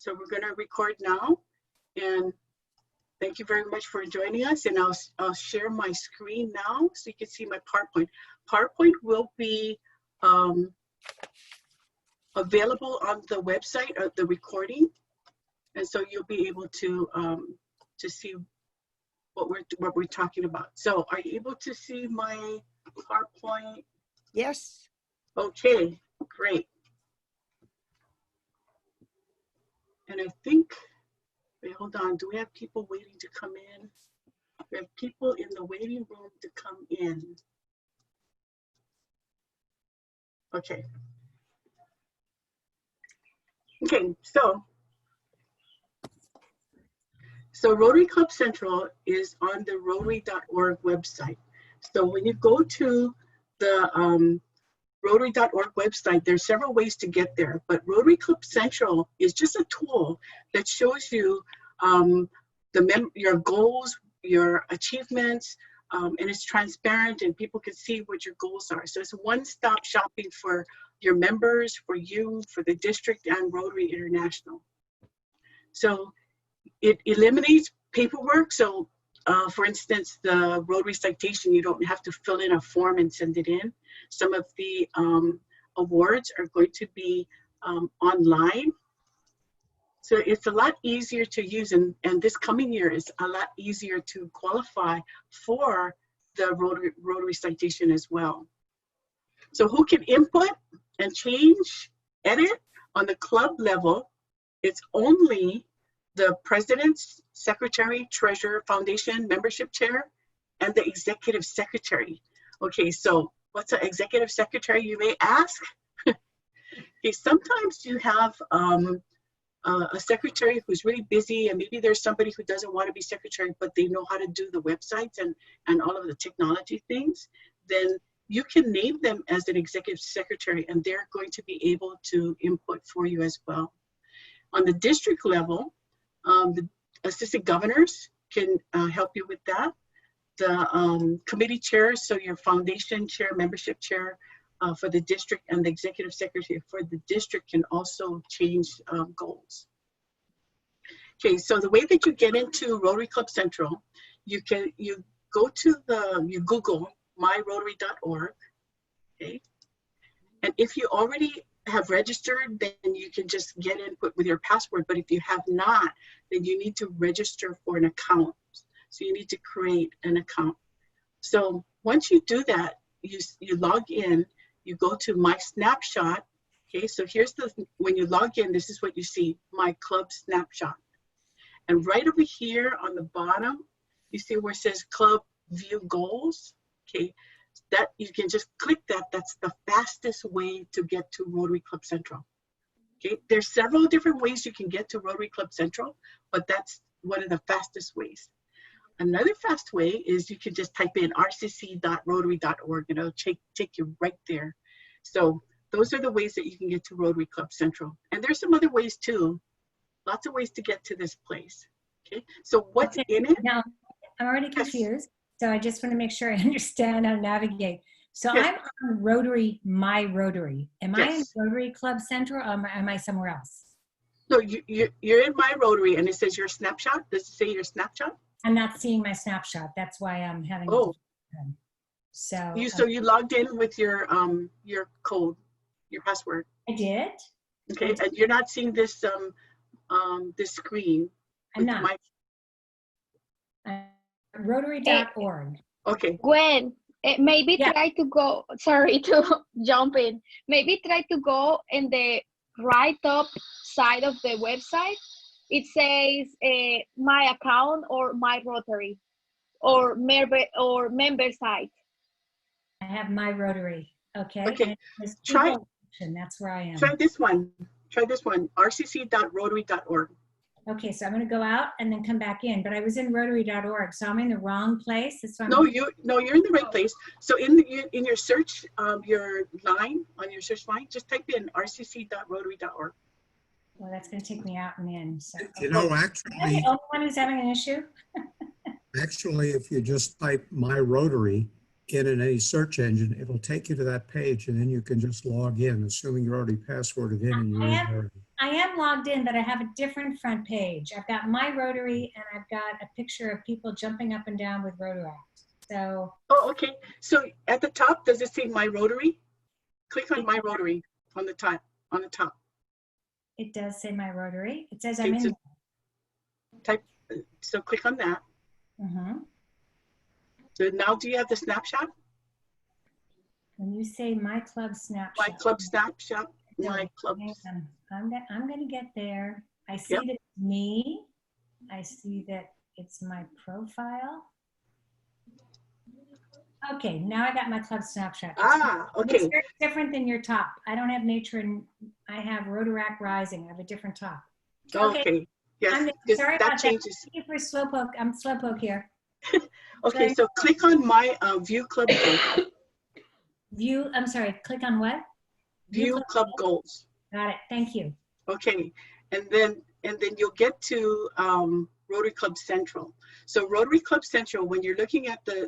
So we're going to record now, and thank you very much for joining us. And I'll share my screen now so you can see my PowerPoint. PowerPoint will be available on the website of the recording, and so you'll be able to see what we're talking about. So are you able to see my PowerPoint? Yes. Okay, great. And I think, wait, hold on, do we have people waiting to come in? We have people in the waiting room to come in. Okay. Okay, so Rotary Club Central is on the Rotary.org website. So when you go to the Rotary.org website, there's several ways to get there, but Rotary Club Central is just a tool that shows you your goals, your achievements, and it's transparent and people can see what your goals are. So it's one-stop shopping for your members, for you, for the district, and Rotary International. So it eliminates paperwork. So for instance, the Rotary citation, you don't have to fill in a form and send it in. Some of the awards are going to be online. So it's a lot easier to use, and this coming year is a lot easier to qualify for the Rotary citation as well. So who can input and change, edit on the club level? It's only the president, secretary, treasurer, foundation, membership chair, and the executive secretary. Okay, so what's an executive secretary, you may ask? Okay, sometimes you have a secretary who's really busy, and maybe there's somebody who doesn't want to be secretary, but they know how to do the websites and all of the technology things. Then you can name them as an executive secretary, and they're going to be able to input for you as well. On the district level, the assistant governors can help you with that. The committee chairs, so your foundation chair, membership chair for the district, and the executive secretary for the district can also change goals. Okay, so the way that you get into Rotary Club Central, you go to you Google myrotary.org, okay? And if you already have registered, then you can just get input with your password. But if you have not, then you need to register for an account. So you need to create an account. So once you do that, you log in, you go to My Snapshot. Okay, so here's when you log in, this is what you see, My Club Snapshot. And right over here on the bottom, you see where it says Club View Goals. Okay, that you can just click that. That's the fastest way to get to Rotary Club Central. Okay, there's several different ways you can get to Rotary Club Central, but that's one of the fastest ways. Another fast way is you can just type in rcc.rotary.org and it'll take you right there. So those are the ways that you can get to Rotary Club Central. And there's some other ways too. Lots of ways to get to this place. Okay, so what's in it? Now, I'm already confused. So I just want to make sure I understand how to navigate. So Yes. I'm on Rotary, My Rotary. Am I in Yes. Rotary Club Central, or am I somewhere else? No, you're in My Rotary and it says your snapshot. Does it say your snapshot? I'm not seeing my snapshot. That's why I'm having. Oh. So. So you logged in with your code, your password. I did. Okay, and you're not seeing this this screen. I'm not. Rotary.org. Okay. Gwen, maybe Yeah. try to go, sorry to jump in, maybe try to go in the right top side of the website. It says my account or my Rotary or member site. I have My Rotary. Okay. Okay. And it says Try- people section. That's where I am. Try this one. Try this one. rcc.rotary.org. Okay, so I'm going to go out and then come back in, but I was in Rotary.org, so I'm in the wrong place. That's why No, you're in the right place. So in your search, your line on your search line, just type in rcc.rotary.org. Well, that's going to take me out and in. So. You know, Am I actually, the only one who's having an issue? if you just type My Rotary in any search engine, it'll take you to that page, and then you can just log in, assuming you're already passworded in and you're in Rotary. I am logged in, but I have a different front page. I've got my Rotary and I've got a picture of people jumping up and down with Rotaract. So, Oh, okay. So at the top, does it say My Rotary? Click on My Rotary on the top. On the top. it does say my Rotary. It says Okay, I'm in. so type. So click on that. Mm-hmm. So now, do you have the snapshot? When you say my club My snapshot. club snapshot. My club. Hang on. I'm gonna get there. I see Yep. that it's me. I see that it's my profile. Okay, now I got my club snapshot. Ah, It's okay. very different than your top. I don't have nature and I have Rotaract Rising. I have a different top. Okay. Yes. I'm sorry that about changes. that. Thank you for slowpoke. I'm slowpoke here. Okay. Sorry. So click on my View Club Goals. View, I'm sorry, click on what? View Club Goals. Got it. Thank you. Okay, and then you'll get to Rotary Club Central. So Rotary Club Central, when you're looking at the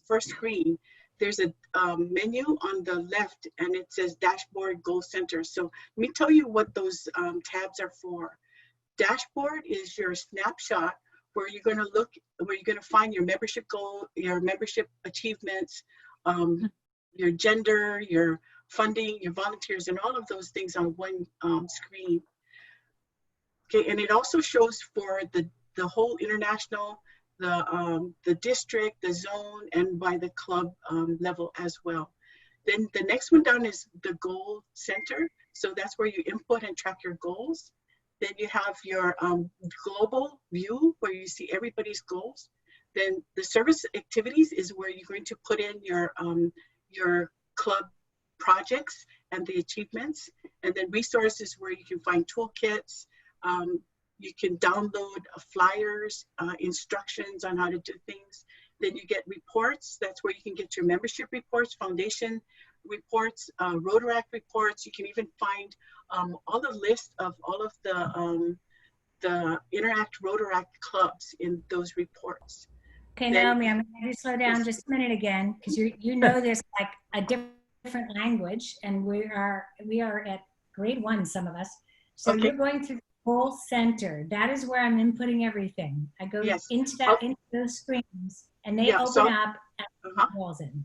first screen, there's a menu on the left, and it says Dashboard Goal Center. So let me tell you what those tabs are for. Dashboard is your snapshot where you're going to look, where you're going to find your membership goal, your membership achievements, your gender, your funding, your volunteers, and all of those things on one screen. Okay, and it also shows for the whole international, the district, the zone, and by the club level as well. Then the next one down is the goal center. So that's where you input and track your goals. Then you have your global view where you see everybody's goals. Then the service activities is where you're going to put in your club projects and the achievements. And then resources where you can find toolkits. You can download flyers, instructions on how to do things. Then you get reports. That's where you can get your membership reports, foundation reports, Rotaract reports. You can even find all the list of all of the Interact Rotaract clubs in those reports. Okay, Then, Naomi, I'm going to slow down just a minute again because you know there's like a different language, and we are at grade 1, some of us. So okay. you're going through the whole center. That is where I'm inputting everything. I go Yes. into that into those screens, and they open up and put walls in.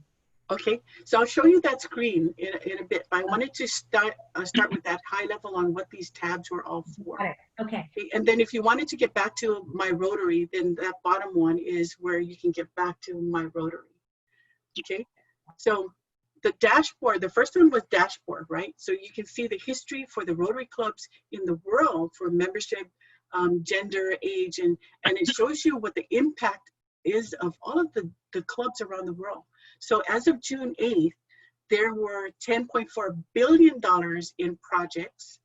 Okay, so I'll show you that screen in a bit. I wanted to start with that high level on what these tabs were all for. Got it. Okay. And then if you wanted to get back to my Rotary, then that bottom one is where you can get back to my Rotary. Okay, so the dashboard, the first one was dashboard, right? So you can see the history for the Rotary clubs in the world for membership, gender, age, and it shows you what the impact is of all of the clubs around the world. So as of June 8th, there were $10.4 billion in projects.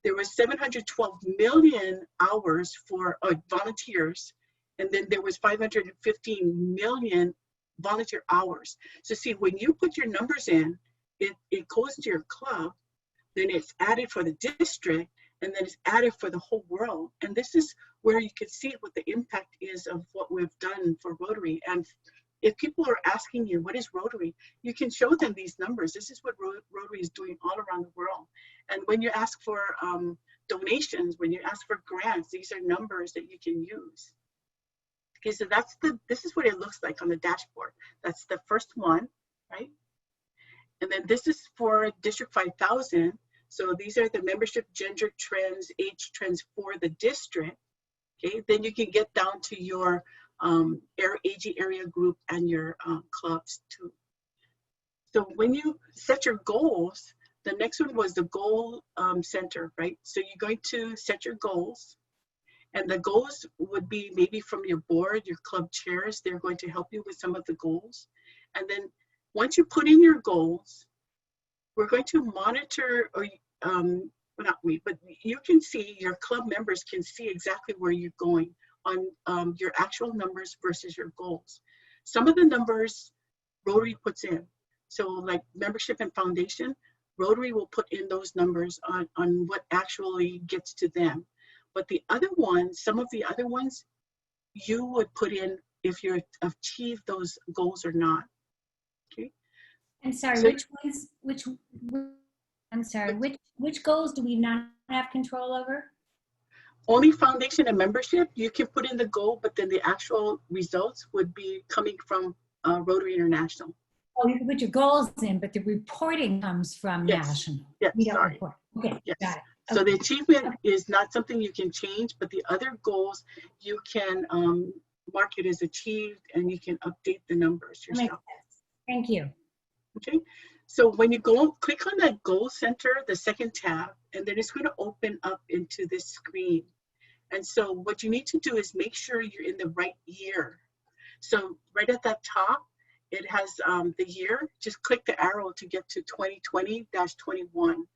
There was 712 million hours for volunteers. And then there was 515 million volunteer hours. So see, when you put your numbers in, it goes to your club, then it's added for the district, and then it's added for the whole world. And this is where you can see what the impact is of what we've done for Rotary. And if people are asking you, what is Rotary? You can show them these numbers. This is what Rotary is doing all around the world. And when you ask for donations, when you ask for grants, these are numbers that you can use. Okay, so this is what it looks like on the dashboard. That's the first one, right? And then this is for District 5000. So these are the membership, gender trends, age trends for the district. Okay, then you can get down to your AG area group and your clubs too. So when you set your goals, the next one was the goal center, right? So you're going to set your goals, and the goals would be maybe from your board, your club chairs. They're going to help you with some of the goals. And then once you put in your goals, we're going to monitor, or well, not we, but you can see, your club members can see exactly where you're going on your actual numbers versus your goals. Some of the numbers Rotary puts in. So like membership and foundation, Rotary will put in those numbers on what actually gets to them. But the other ones, some of the other ones, you would put in if you achieve those goals or not. Okay. I'm sorry, So, which goals do we not have control over? Only foundation and membership, you can put in the goal, but then the actual results would be coming from Rotary International. Oh, you can put your goals in, but the reporting comes from Yes. national. Yes, We don't sorry. report. Okay, Yes. got it. So the Okay. achievement is not something you can change, but the other goals you can mark it as achieved, and you can update the numbers That makes yourself. sense. Thank you. Okay. So when you go, click on that goal center, the second tab, and then it's going to open up into this screen. And so what you need to do is make sure you're in the right year. So right at that top, it has the year. Just click the arrow to get to 2020-21,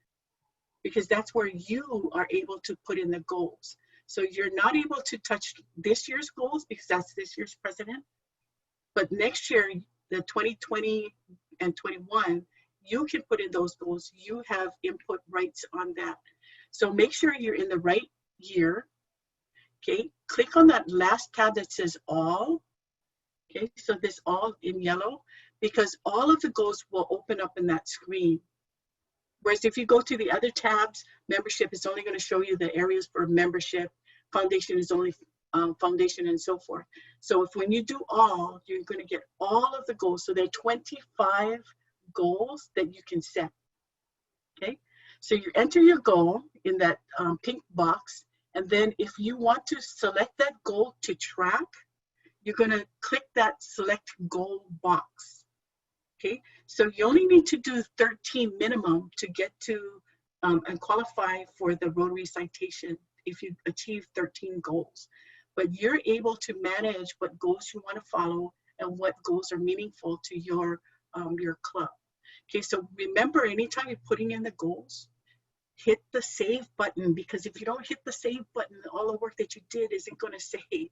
because that's where you are able to put in the goals. So you're not able to touch this year's goals because that's this year's president. But next year, the 2020 and 21, you can put in those goals. You have input rights on that. So make sure you're in the right year. Okay, click on that last tab that says all. Okay, so this all in yellow, because all of the goals will open up in that screen. Whereas if you go to the other tabs, membership is only going to show you the areas for membership, foundation is only foundation, and so forth. So if when you do all, you're going to get all of the goals. So there are 25 goals that you can set. Okay, so you enter your goal in that pink box, and then if you want to select that goal to track, you're going to click that select goal box. Okay, so you only need to do 13 minimum to get to and qualify for the Rotary citation if you achieve 13 goals. But you're able to manage what goals you want to follow and what goals are meaningful to your club. Okay, so remember, anytime you're putting in the goals, hit the save button, because if you don't hit the save button, all the work that you did isn't going to save.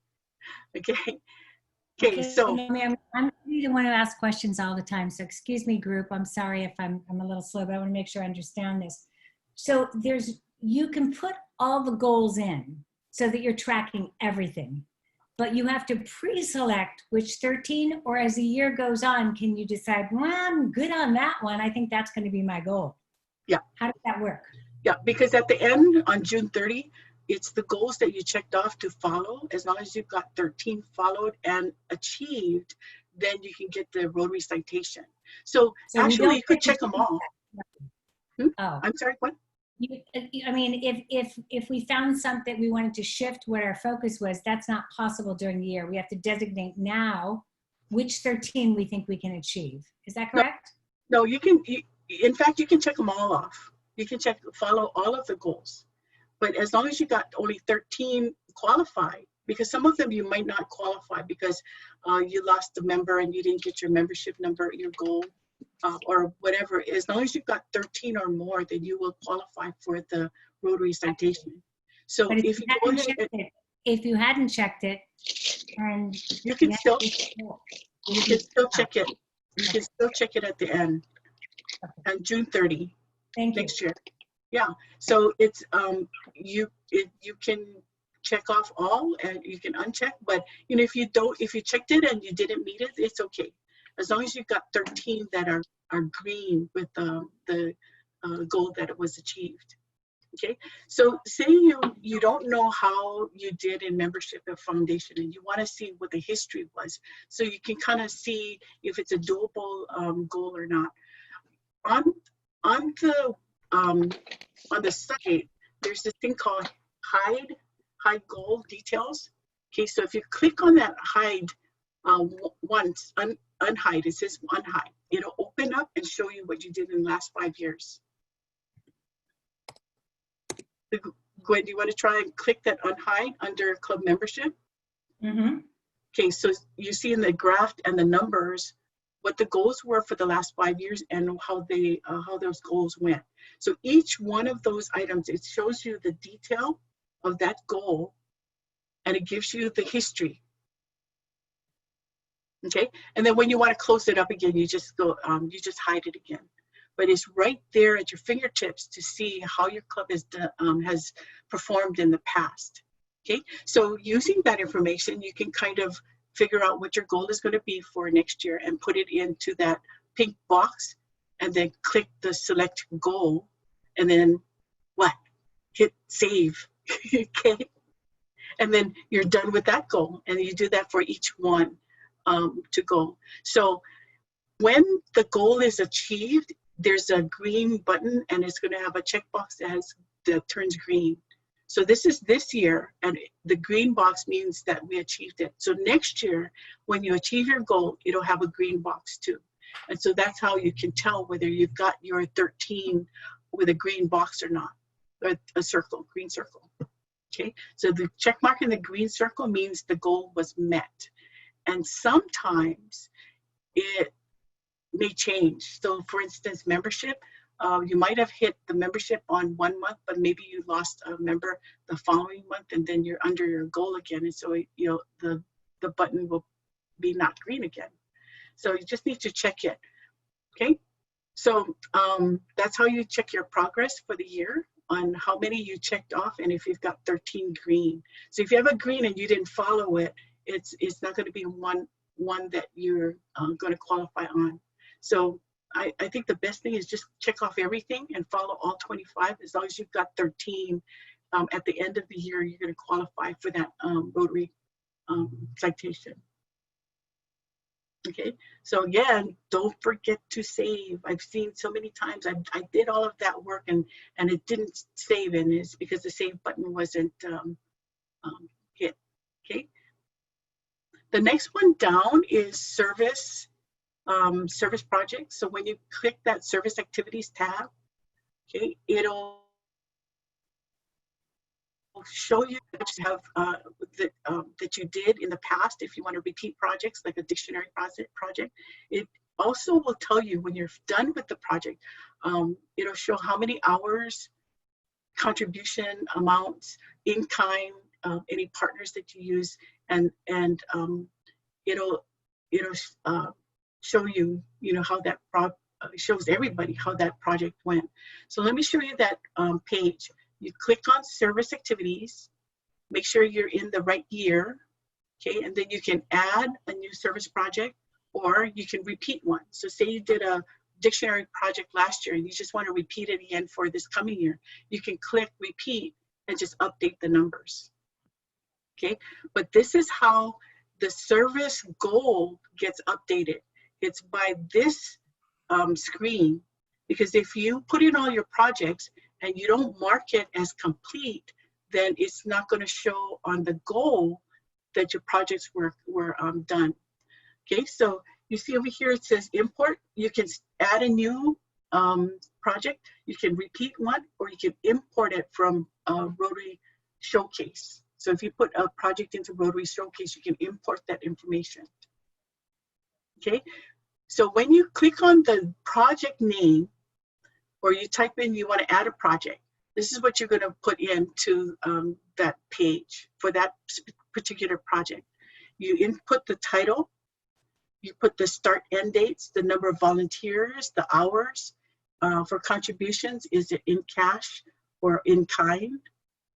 Okay. Okay, so Naomi, I'm the one who asks questions all the time. So excuse me, group. I'm sorry if I'm a little slow, but I want to make sure I understand this. So you can put all the goals in so that you're tracking everything, but you have to pre-select which 13, or as the year goes on, can you decide, well, I'm good on that one. I think that's going to be my goal. Yeah. How does that work? Yeah, because at the end on June 30, it's the goals that you checked off to follow. As long as you've got 13 followed and achieved, then you can get the Rotary citation. So actually, you could check them all. Oh, I'm sorry, what? I mean, if we found something we wanted to shift what our focus was, that's not possible during the year. We have to designate now which 13 we think we can achieve. Is that correct? No, you can. In fact, you can check them all off. You can follow all of the goals. But as long as you got only 13 qualified, because some of them you might not qualify because you lost a member and you didn't get your membership number, your goal, or whatever. As long as you've got 13 or more, then you will qualify for the Rotary citation. So But if you go ahead, if you hadn't checked it, and you can still check it. You can still check it at the end, on June 30. Thank you. Next year. Yeah, so it's you can check off all and you can uncheck, but you know, if you checked it and you didn't meet it, it's okay, as long as you've got 13 that are green with the goal that it was achieved. Okay, so say you don't know how you did in membership of foundation and you want to see what the history was, so you can kind of see if it's a doable goal or not. On the site, there's this thing called hide goal details. Okay, so if you click on that hide once, unhide, it says unhide. It'll open up and show you what you did in the last 5 years. Gwen, do you want to try and click that unhide under club membership? Mm-hmm. Okay, so you see in the graph and the numbers what the goals were for the last 5 years and how those goals went. So each one of those items, it shows you the detail of that goal and it gives you the history. Okay, and then when you want to close it up again, you just go, you just hide it again. But it's right there at your fingertips to see how your club has performed in the past. Okay, so using that information, you can kind of figure out what your goal is going to be for next year and put it into that pink box and then click the select goal and then what? hit save, okay? And then you're done with that goal. And you do that for each one to go. So when the goal is achieved, there's a green button and it's gonna have a checkbox that turns green. So this is this year, and the green box means that we achieved it. So next year, when you achieve your goal, it'll have a green box too. And so that's how you can tell whether you've got your 13 with a green box or not, or a circle, green circle. Okay, so the check mark in the green circle means the goal was met. And sometimes it may change. So for instance, membership, you might have hit the membership on 1 month, but maybe you lost a member the following month, and then you're under your goal again. And so, you know, the button will be not green again. So you just need to check it, okay? So that's how you check your progress for the year, on how many you checked off and if you've got 13 green. So if you have a green and you didn't follow it, it's not going to be one that you're going to qualify on. So I think the best thing is just check off everything and follow all 25. As long as you've got 13, at the end of the year, you're going to qualify for that Rotary citation. Okay, so again, don't forget to save. I've seen so many times I did all of that work and it didn't save, and it's because the save button wasn't hit. Okay, the next one down is service projects. So when you click that service activities tab, okay, it'll show you that you have that you did in the past. If you want to repeat projects like a dictionary project, it also will tell you when you're done with the project. It'll show how many hours, contribution amounts, in kind, any partners that you use, and it'll show you, how that shows everybody how that project went. So let me show you that page. You click on service activities, make sure you're in the right year, okay, and then you can add a new service project, or you can repeat one. So say you did a dictionary project last year and you just want to repeat it again for this coming year. You can click repeat and just update the numbers, okay? But this is how the service goal gets updated. It's by this screen, because if you put in all your projects and you don't mark it as complete, then it's not going to show on the goal that your projects were done. Okay, so you see over here it says import. You can add a new project, you can repeat one, or you can import it from Rotary Showcase. So if you put a project into Rotary Showcase, you can import that information. Okay, so when you click on the project name, or you type in you want to add a project, this is what you're going to put into that page for that particular project. You input the title, you put the start end dates, the number of volunteers, the hours. For contributions, is it in cash or in kind?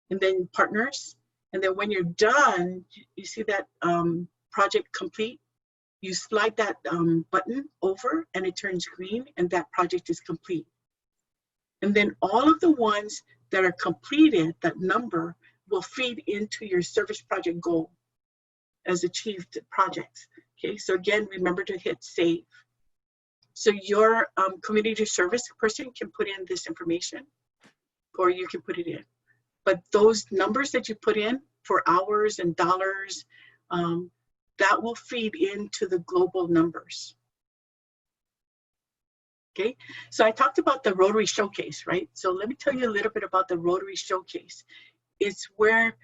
And then partners. And then when you're done, you see that project complete. You slide that button over and it turns green, and that project is complete. And then all of the ones that are completed, that number will feed into your service project goal as achieved projects. Okay, so again, remember to hit save. So your community service person can put in this information, or you can put it in. But those numbers that you put in for hours and dollars, that will feed into the global numbers. Okay, so I talked about the Rotary Showcase, right? So let me tell you a little bit about the Rotary Showcase. It's where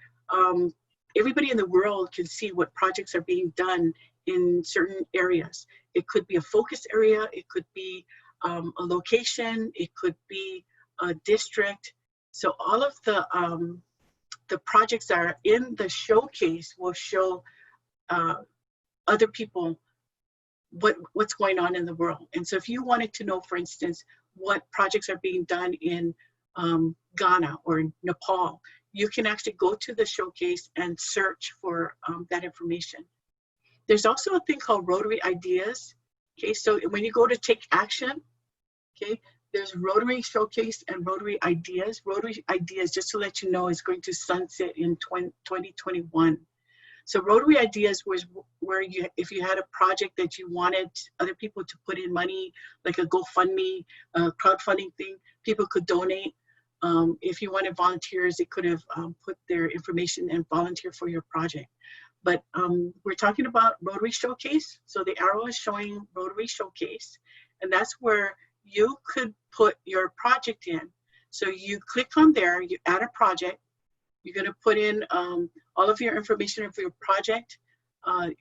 everybody in the world can see what projects are being done in certain areas. It could be a focus area, it could be a location, it could be a district. So all of the projects that are in the showcase will show other people what's going on in the world. And so if you wanted to know, for instance, what projects are being done in Ghana or Nepal, you can actually go to the showcase and search for that information. There's also a thing called Rotary Ideas. Okay, so when you go to take action, okay, There's Rotary Showcase and Rotary Ideas. Rotary Ideas, just to let you know, is going to sunset in 2021. So Rotary Ideas was where you, if you had a project that you wanted other people to put in money, like a GoFundMe, crowdfunding thing, people could donate. If you wanted volunteers, they could have put their information and volunteer for your project. But we're talking about Rotary Showcase. So the arrow is showing Rotary Showcase, and that's where you could put your project in. So you click on there, you add a project. You're going to put in all of your information for your project,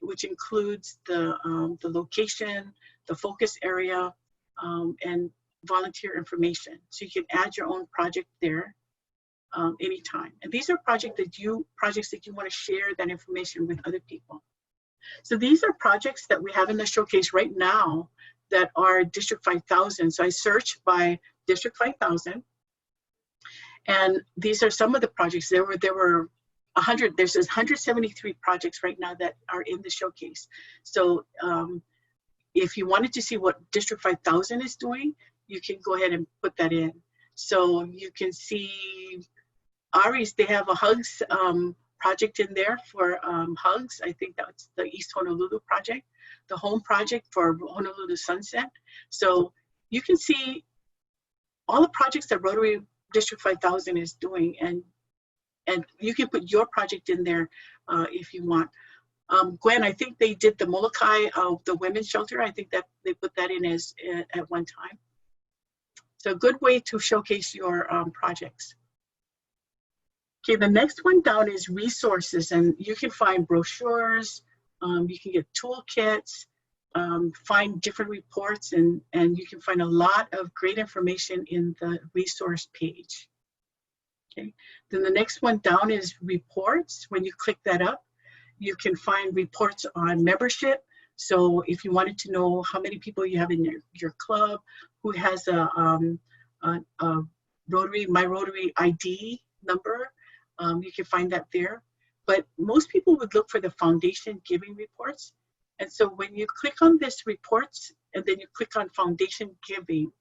which includes the location, the focus area, and volunteer information. So you can add your own project there anytime. And these are projects that you want to share that information with other people. So these are projects that we have in the showcase right now that are District 5000. So I searched by District 5000. And these are some of the projects. There were 100, there's 173 projects right now that are in the showcase. So if you wanted to see what District 5000 is doing, you can go ahead and put that in. So you can see Ari's, they have a HUGS project in there for HUGS. I think that's the East Honolulu project, the home project for Honolulu Sunset. So you can see all the projects that Rotary District 5000 is doing, and you can put your project in there if you want. Gwen, I think they did the Molokai of the women's shelter. I think that they put that in as at one time. So a good way to showcase your projects. Okay, the next one down is resources, and you can find brochures, you can get toolkits, find different reports, and you can find a lot of great information in the resource page. Okay, then the next one down is reports. When you click that up, you can find reports on membership. So if you wanted to know how many people you have in your club, who has a Rotary, My Rotary ID number, you can find that there. But most people would look for the foundation giving reports. And so when you click on this reports and then you click on foundation giving,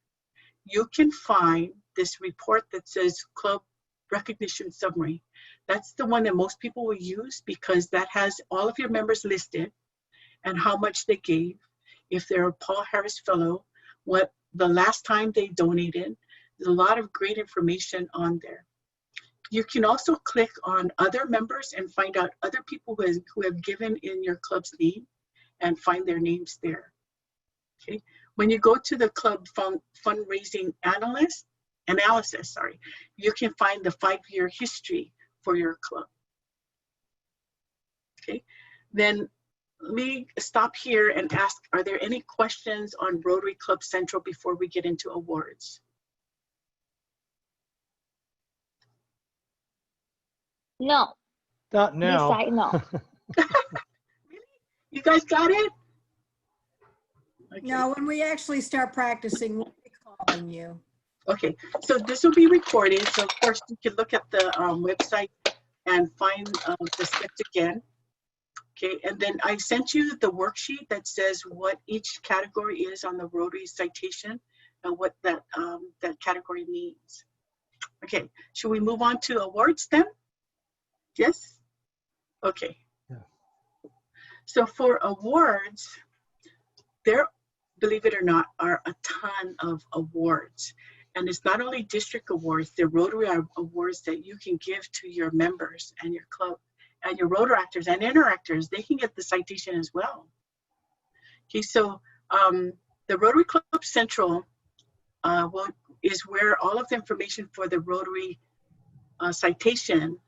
you can find this report that says Club Recognition Summary. That's the one that most people will use because that has all of your members listed and how much they gave, if they're a Paul Harris Fellow, what the last time they donated. There's a lot of great information on there. You can also click on other members and find out other people who have given in your club's name and find their names there. Okay. When you go to the club fundraising analysis, you can find the 5-year history for your club. Okay. Then let me stop here and ask, are there any questions on Rotary Club Central before we get into awards? No. Not now. This side, no. You guys got it? Okay. No, when we actually start practicing, we'll be calling you. Okay, so this will be recorded. So of course you can look at the website and find the steps again. Okay, and then I sent you the worksheet that says what each category is on the Rotary citation and what that category means. Okay, should we move on to awards then? Yes? Okay. Yeah. So for awards, there, believe it or not, are a ton of awards. And it's not only district awards, they're Rotary awards that you can give to your members and your club and your Rotaractors and Interactors. They can get the citation as well. Okay, so the Rotary Club Central is where all of the information for the Rotary citation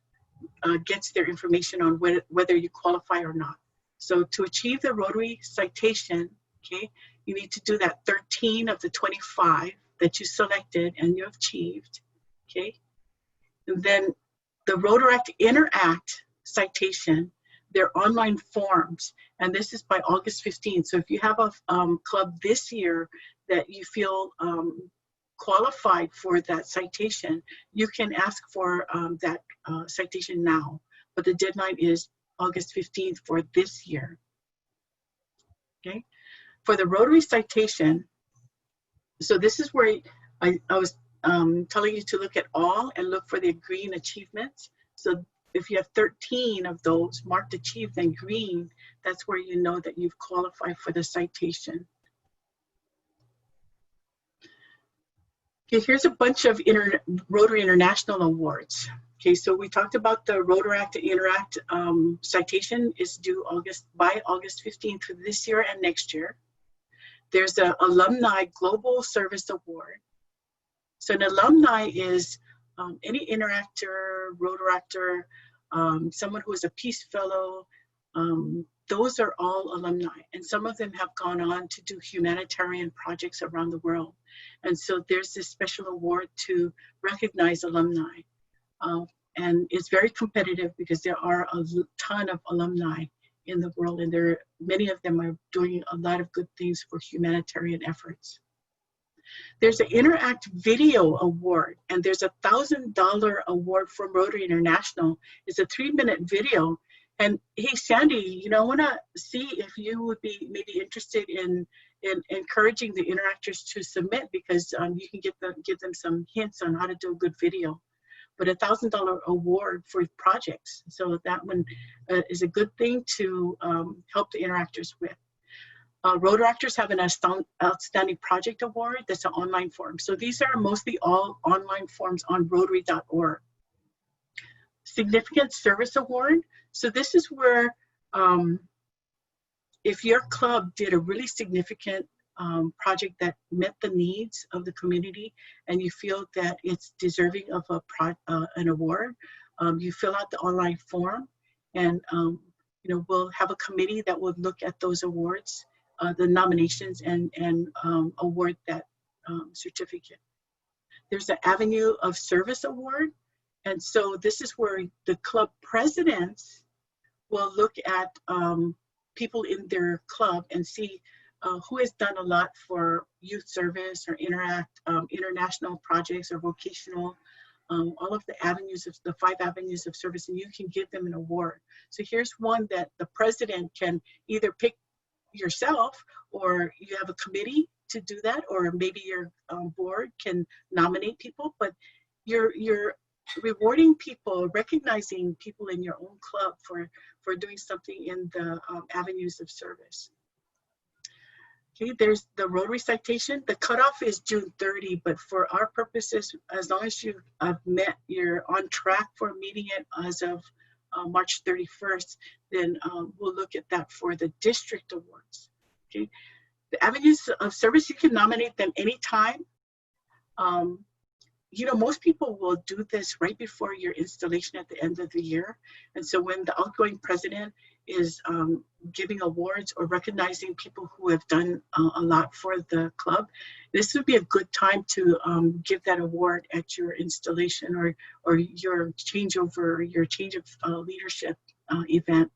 gets their information on whether you qualify or not. So to achieve the Rotary citation, okay, you need to do that 13 of the 25 that you selected and you achieved, okay? And then the Rotaract Interact citation, they're online forms, and this is by August 15th. So if you have a club this year that you feel qualified for that citation, you can ask for that citation now, but the deadline is August 15th for this year, okay? For the Rotary citation, so this is where I was telling you to look at all and look for the green achievements. So if you have 13 of those marked achieved in green, that's where you know that you've qualified for the citation. Okay, here's a bunch of Rotary International awards. Okay, so we talked about the Rotaract Interact citation is due by August 15th for this year and next year. There's an Alumni Global Service Award. So an alumni is any interactor, Rotaractor, someone who is a Peace Fellow. Those are all alumni, and some of them have gone on to do humanitarian projects around the world. And so there's this special award to recognize alumni. And it's very competitive because there are a ton of alumni in the world, and many of them are doing a lot of good things for humanitarian efforts. There's an Interact Video Award, and there's a $1,000 award from Rotary International. It's a 3-minute video. And hey, Sandy, you know, I want to see if you would be maybe interested in encouraging the interactors to submit, because you can give them some hints on how to do a good video. But a $1,000 award for projects, so that one is a good thing to help the interactors with. Rotaractors have an Outstanding Project Award. That's an online form. So these are mostly all online forms on Rotary.org. Significant Service Award. So this is where if your club did a really significant project that met the needs of the community and you feel that it's deserving of an award, you fill out the online form, and you know, we'll have a committee that will look at those awards, the nominations, and award that certificate. There's the Avenue of Service Award. And so this is where the club presidents will look at people in their club and see who has done a lot for youth service or international projects or vocational, all of the avenues of the 5 avenues of service, and you can give them an award. So here's one that the president can either pick yourself, or you have a committee to do that, or maybe your board can nominate people, but you're rewarding people, recognizing people in your own club for doing something in the avenues of service. Okay, there's the Rotary citation. The cutoff is June 30, but for our purposes, as long as you have you're on track for meeting it as of March 31st, then we'll look at that for the district awards. Okay, the avenues of service, you can nominate them anytime. You know, most people will do this right before your installation at the end of the year. And so when the outgoing president is giving awards or recognizing people who have done a lot for the club, this would be a good time to give that award at your installation or your changeover, your change of leadership event.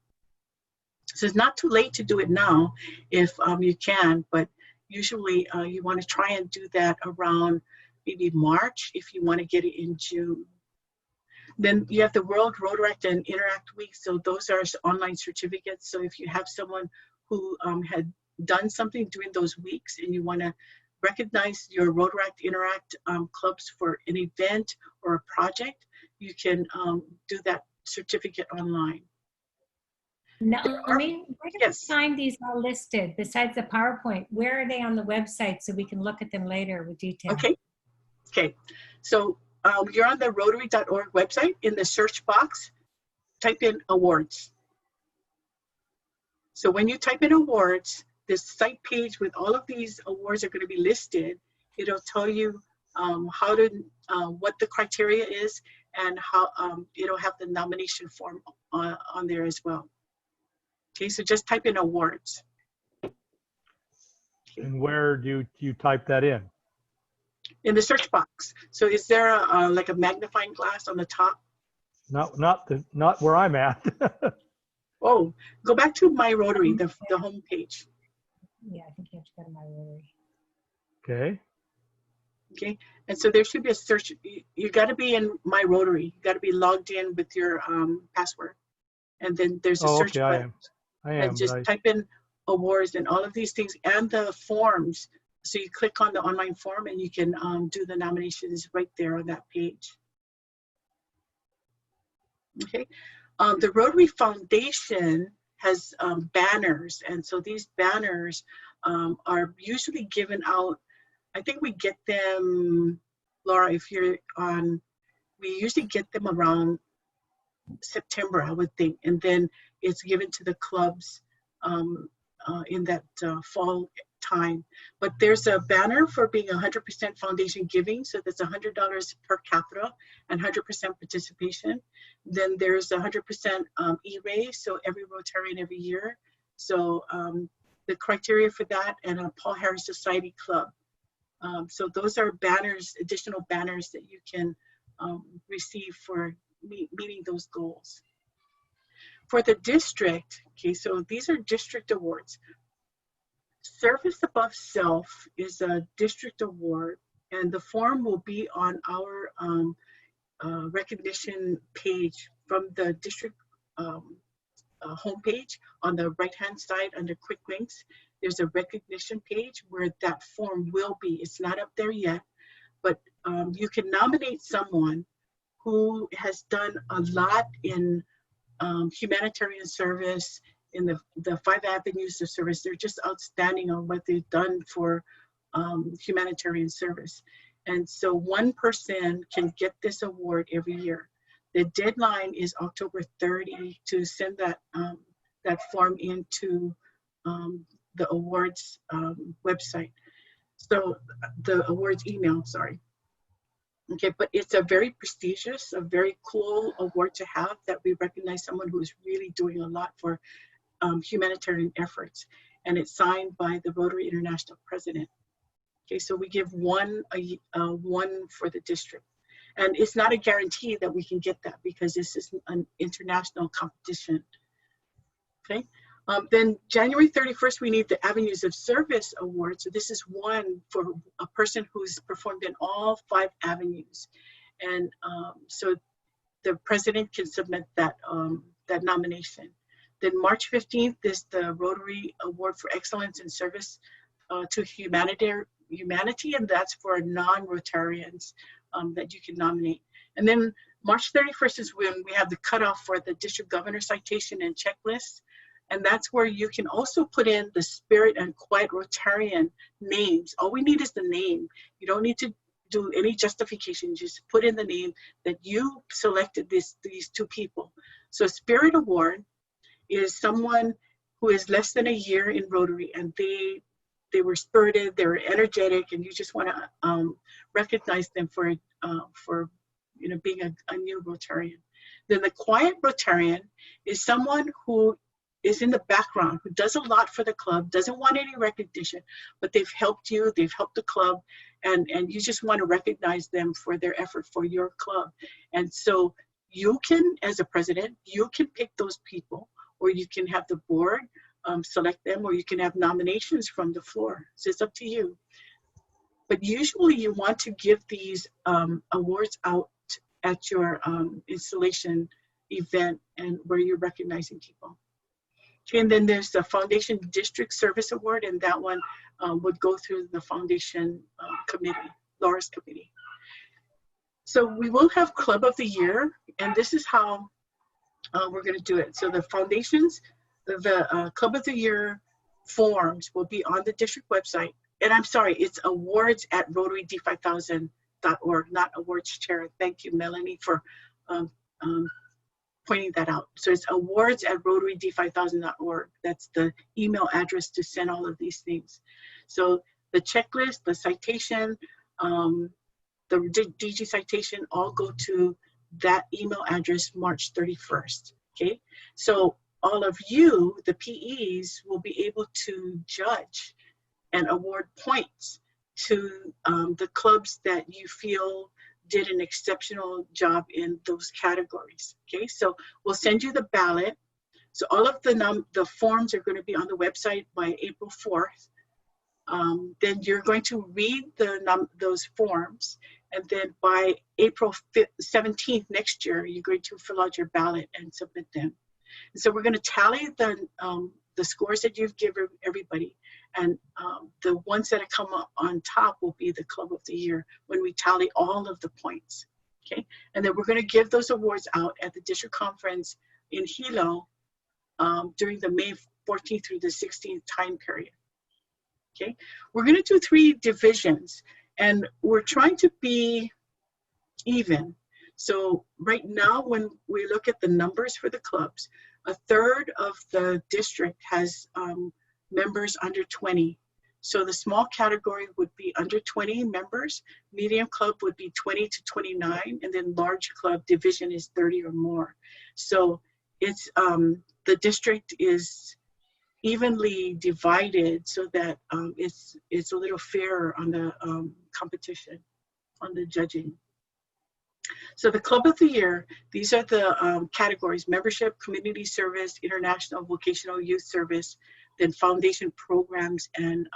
So it's not too late to do it now if you can, but usually you want to try and do that around maybe March if you want to get it in June. Then you have the World Rotaract and Interact Week. So those are online certificates. So if you have someone who had done something during those weeks and you want to recognize your Rotaract Interact clubs for an event or a project, you can do that certificate online. Now, I mean, where do Yes. we find these all listed besides the PowerPoint? Where are they on the website so we can look at them later with detail? Okay, so you're on the Rotary.org website. In the search box, type in awards. So when you type in awards, this site page with all of these awards are going to be listed. It'll tell you how to, what the criteria is, and how it'll have the nomination form on there as well. Okay, so just type in awards. And where do you type that in? In the search box. So is there like a magnifying glass on the top? Not where I'm at. Oh, go back to My Rotary, the home page. Yeah, I think you have to go to My Rotary. Okay. Okay, and so there should be a search. You got to be in My Rotary. You got to be logged in with your password, and then there's a search okay, button. I am. And just type in awards and all of these things and the forms So you click on the online form and you can do the nominations right there on that page. Okay, the Rotary Foundation has banners, and so these banners are usually given out. I think we get them, Laura, if you're on, we usually get them around September, I would think, and then it's given to the clubs in that fall time. But there's a banner for being 100% foundation giving, so that's $100 per capita and 100% participation. Then there's 100% E-raise, so every Rotarian every year. So the criteria for that, and a Paul Harris Society Club. So those are banners, additional banners that you can receive for meeting those goals. For the district, okay, so these are district awards. Service Above Self is a district award, and the form will be on our recognition page from the district homepage. On the right-hand side under quick links, there's a recognition page where that form will be. It's not up there yet, but you can nominate someone who has done a lot in humanitarian service, in the 5 avenues of service. They're just outstanding on what they've done for humanitarian service. And so one person can get this award every year. The deadline is October 30 to send that, that form into the awards website. So the awards email, sorry. Okay, but it's a very prestigious, a very cool award to have, that we recognize someone who is really doing a lot for humanitarian efforts. And it's signed by the Rotary International president. Okay, so we give one for the district. And it's not a guarantee that we can get that, because this is an international competition. Okay, then January 31st, we need the Avenues of Service Award. So this is one for a person who's performed in all 5 avenues. And so the president can submit that, that nomination. Then March 15th is the Rotary Award for Excellence in Service to Humanity, and that's for non-Rotarians that you can nominate. And then March 31st is when we have the cutoff for the district governor citation and checklist. And that's where you can also put in the Spirit and Quiet Rotarian names. All we need is the name. You don't need to do any justification. Just put in the name that you selected these 2 people. So Spirit Award is someone who is less than a year in Rotary, and they were spirited, they were energetic, and you just want to recognize them for you know, being a new Rotarian. Then the Quiet Rotarian is someone who is in the background, who does a lot for the club, doesn't want any recognition, but they've helped you, they've helped the club, and you just want to recognize them for their effort for your club. And so you can, as a president, you can pick those people, or you can have the board select them, or you can have nominations from the floor. So it's up to you. But usually you want to give these awards out at your installation event, and where you're recognizing people. Okay, and then there's the Foundation District Service Award, and that one would go through the foundation committee, Laura's committee. So we will have Club of the Year, and this is how we're going to do it. So the foundations, the Club of the Year forms will be on the district website. And I'm sorry, it's awards@rotaryd5000.org, not awards chair. Thank you, Melanie, for pointing that out. So it's awards@rotaryd5000.org. That's the email address to send all of these things. So the checklist, the citation, the DG citation, all go to that email address March 31st. Okay, so all of you, the PEs, will be able to judge and award points to the clubs that you feel did an exceptional job in those categories. Okay, so we'll send you the ballot. So all of the forms are going to be on the website by April 4th. Then you're going to read those forms, and then by April 17th next year, you're going to fill out your ballot and submit them. And so we're going to tally the scores that you've given everybody, And the ones that come up on top will be the Club of the Year when we tally all of the points. Okay, and then we're going to give those awards out at the district conference in Hilo during the May 14th through the 16th time period. Okay, we're going to do 3 divisions, and we're trying to be even. So right now, when we look at the numbers for the clubs, 1/3 of the district has members under 20. So the small category would be under 20 members, medium club would be 20 to 29, and then large club division is 30 or more. So it's the district is evenly divided so that it's a little fairer on the competition, on the judging. So the Club of the Year, these are the categories: membership, community service, international vocational youth service, then foundation programs, and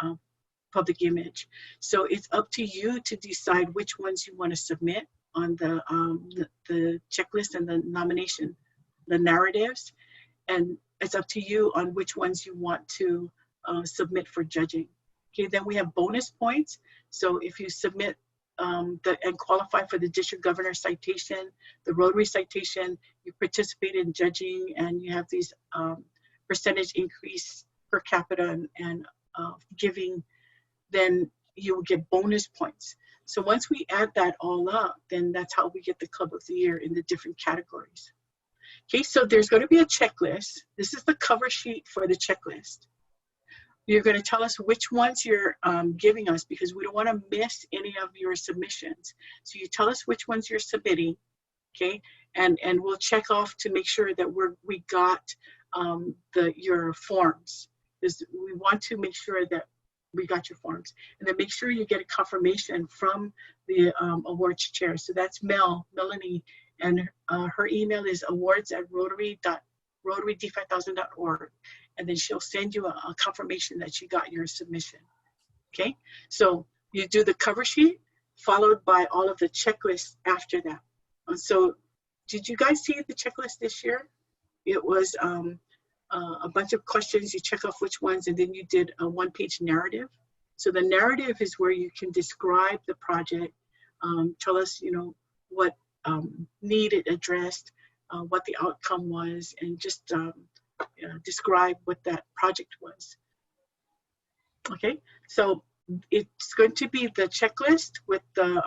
public image. So it's up to you to decide which ones you want to submit on the checklist and the nomination, the narratives, and it's up to you on which ones you want to submit for judging. Okay, then we have bonus points. So if you submit and qualify for the district governor citation, the Rotary citation, you participate in judging, and you have these percentage increase per capita and giving, then you will get bonus points. So once we add that all up, then that's how we get the Club of the Year in the different categories. Okay, so there's going to be a checklist. This is the cover sheet for the checklist. You're going to tell us which ones you're giving us, because we don't want to miss any of your submissions. So you tell us which ones you're submitting, okay? And we'll check off to make sure that we got your forms, because we want to make sure that we got your forms. And then make sure you get a confirmation from the awards chair. So that's Melanie, and her email is awards@rotary.d5000.org. And then she'll send you a confirmation that she got your submission. Okay, so you do the cover sheet followed by all of the checklists after that. So did you guys see the checklist this year? It was a bunch of questions. You check off which ones, and then you did a 1-page narrative. So the narrative is where you can describe the project, tell us, what need it addressed, what the outcome was, and just describe what that project was. Okay, so it's going to be the checklist with the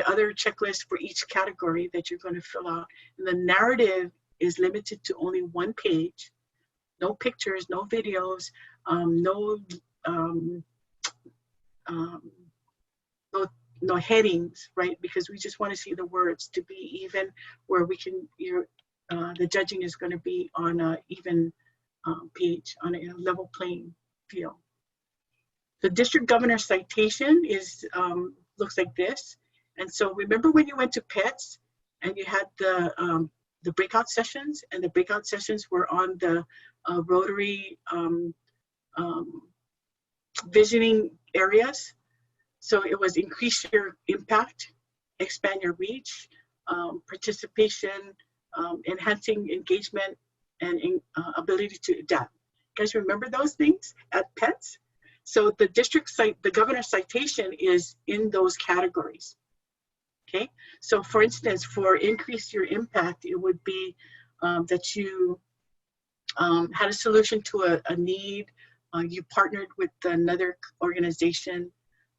other checklist for each category that you're going to fill out. And the narrative is limited to only 1 page, no pictures, no videos, no headings, right? Because we just want to see the words to be even, where we can, the judging is going to be on an even page, on a level playing field. The district governor citation is looks like this. And so remember when you went to PETS and you had the breakout sessions, and the breakout sessions were on the Rotary visioning areas. So it was increase your impact, expand your reach, participation, enhancing engagement, and ability to adapt. You guys remember those things at PETS? So the the governor citation is in those categories. Okay, so for instance, for increase your impact, it would be that you had a solution to a need, you partnered with another organization,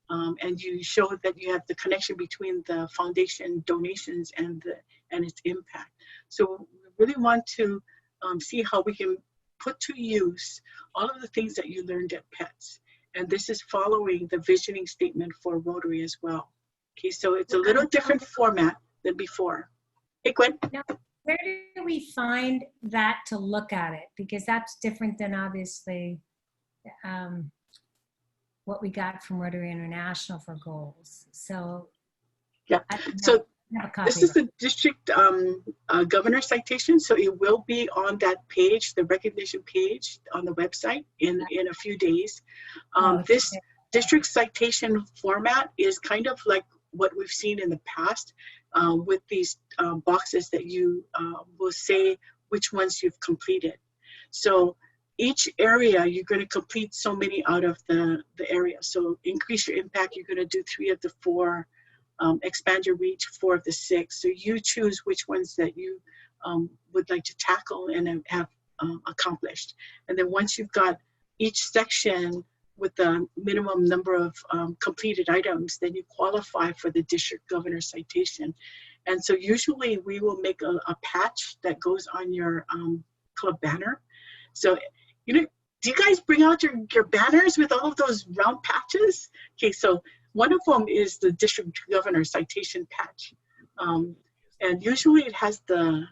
and you showed that you have the connection between the foundation donations and its impact. So we really want to see how we can put to use all of the things that you learned at PETS. And this is following the visioning statement for Rotary as well. Okay, so it's a little different format than before. Hey, Gwen. Now, where do we find that to look at it? Because that's different than obviously what we got from Rotary International for goals. So yeah, so this is the district governor citation. So it will be on that page, the recognition page on the website in a few days. This district citation format is kind of like what we've seen in the past with these boxes that you will say which ones you've completed. So each area, you're going to complete so many out of the area. So increase your impact, you're going to do 3 of the 4. Expand your reach, 4 of the 6. So you choose which ones that you would like to tackle and have accomplished. And then once you've got each section with the minimum number of completed items, then you qualify for the district governor citation. And so usually we will make a patch that goes on your club banner. So, you know, do you guys bring out your banners with all of those round patches? Okay, so one of them is the district governor citation patch. And usually it has the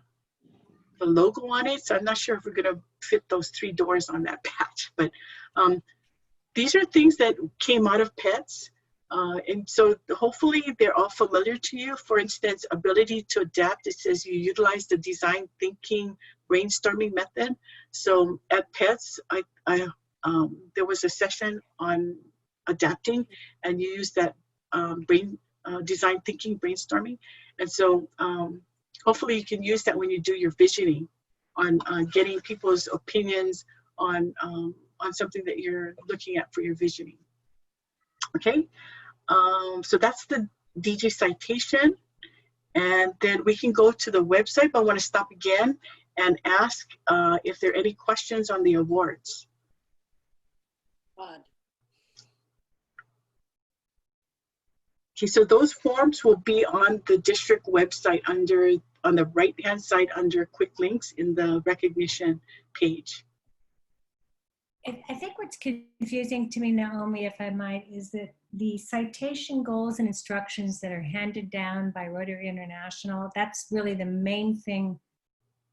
logo on it. So I'm not sure if we're gonna fit those 3 doors on that patch, but these are things that came out of PETS. And so hopefully they're all familiar to you. For instance, ability to adapt, it says you utilize the design thinking brainstorming method. So at PETS, there was a session on adapting, and you use that design thinking brainstorming. And so hopefully you can use that when you do your visioning on getting people's opinions on something that you're looking at for your visioning. Okay, so that's the DG citation. And then we can go to the website, but I want to stop again and ask if there are any questions on the awards. Okay, so those forms will be on the district website on the right-hand side under quick links in the recognition page. I think what's confusing to me, Naomi, if I might, is that the citation goals and instructions that are handed down by Rotary International, that's really the main thing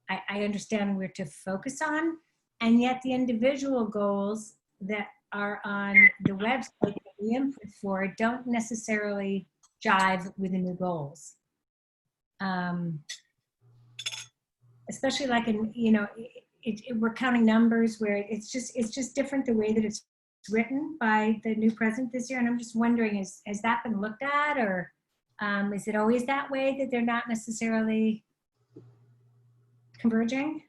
I understand we're to focus on. And yet the individual goals that are on the website that we input for don't necessarily jive with the new goals. Especially like in, you know, we're counting numbers where it's just different the way that it's written by the new president this year. And I'm just wondering, has that been looked at, or is it always that way that they're not necessarily converging?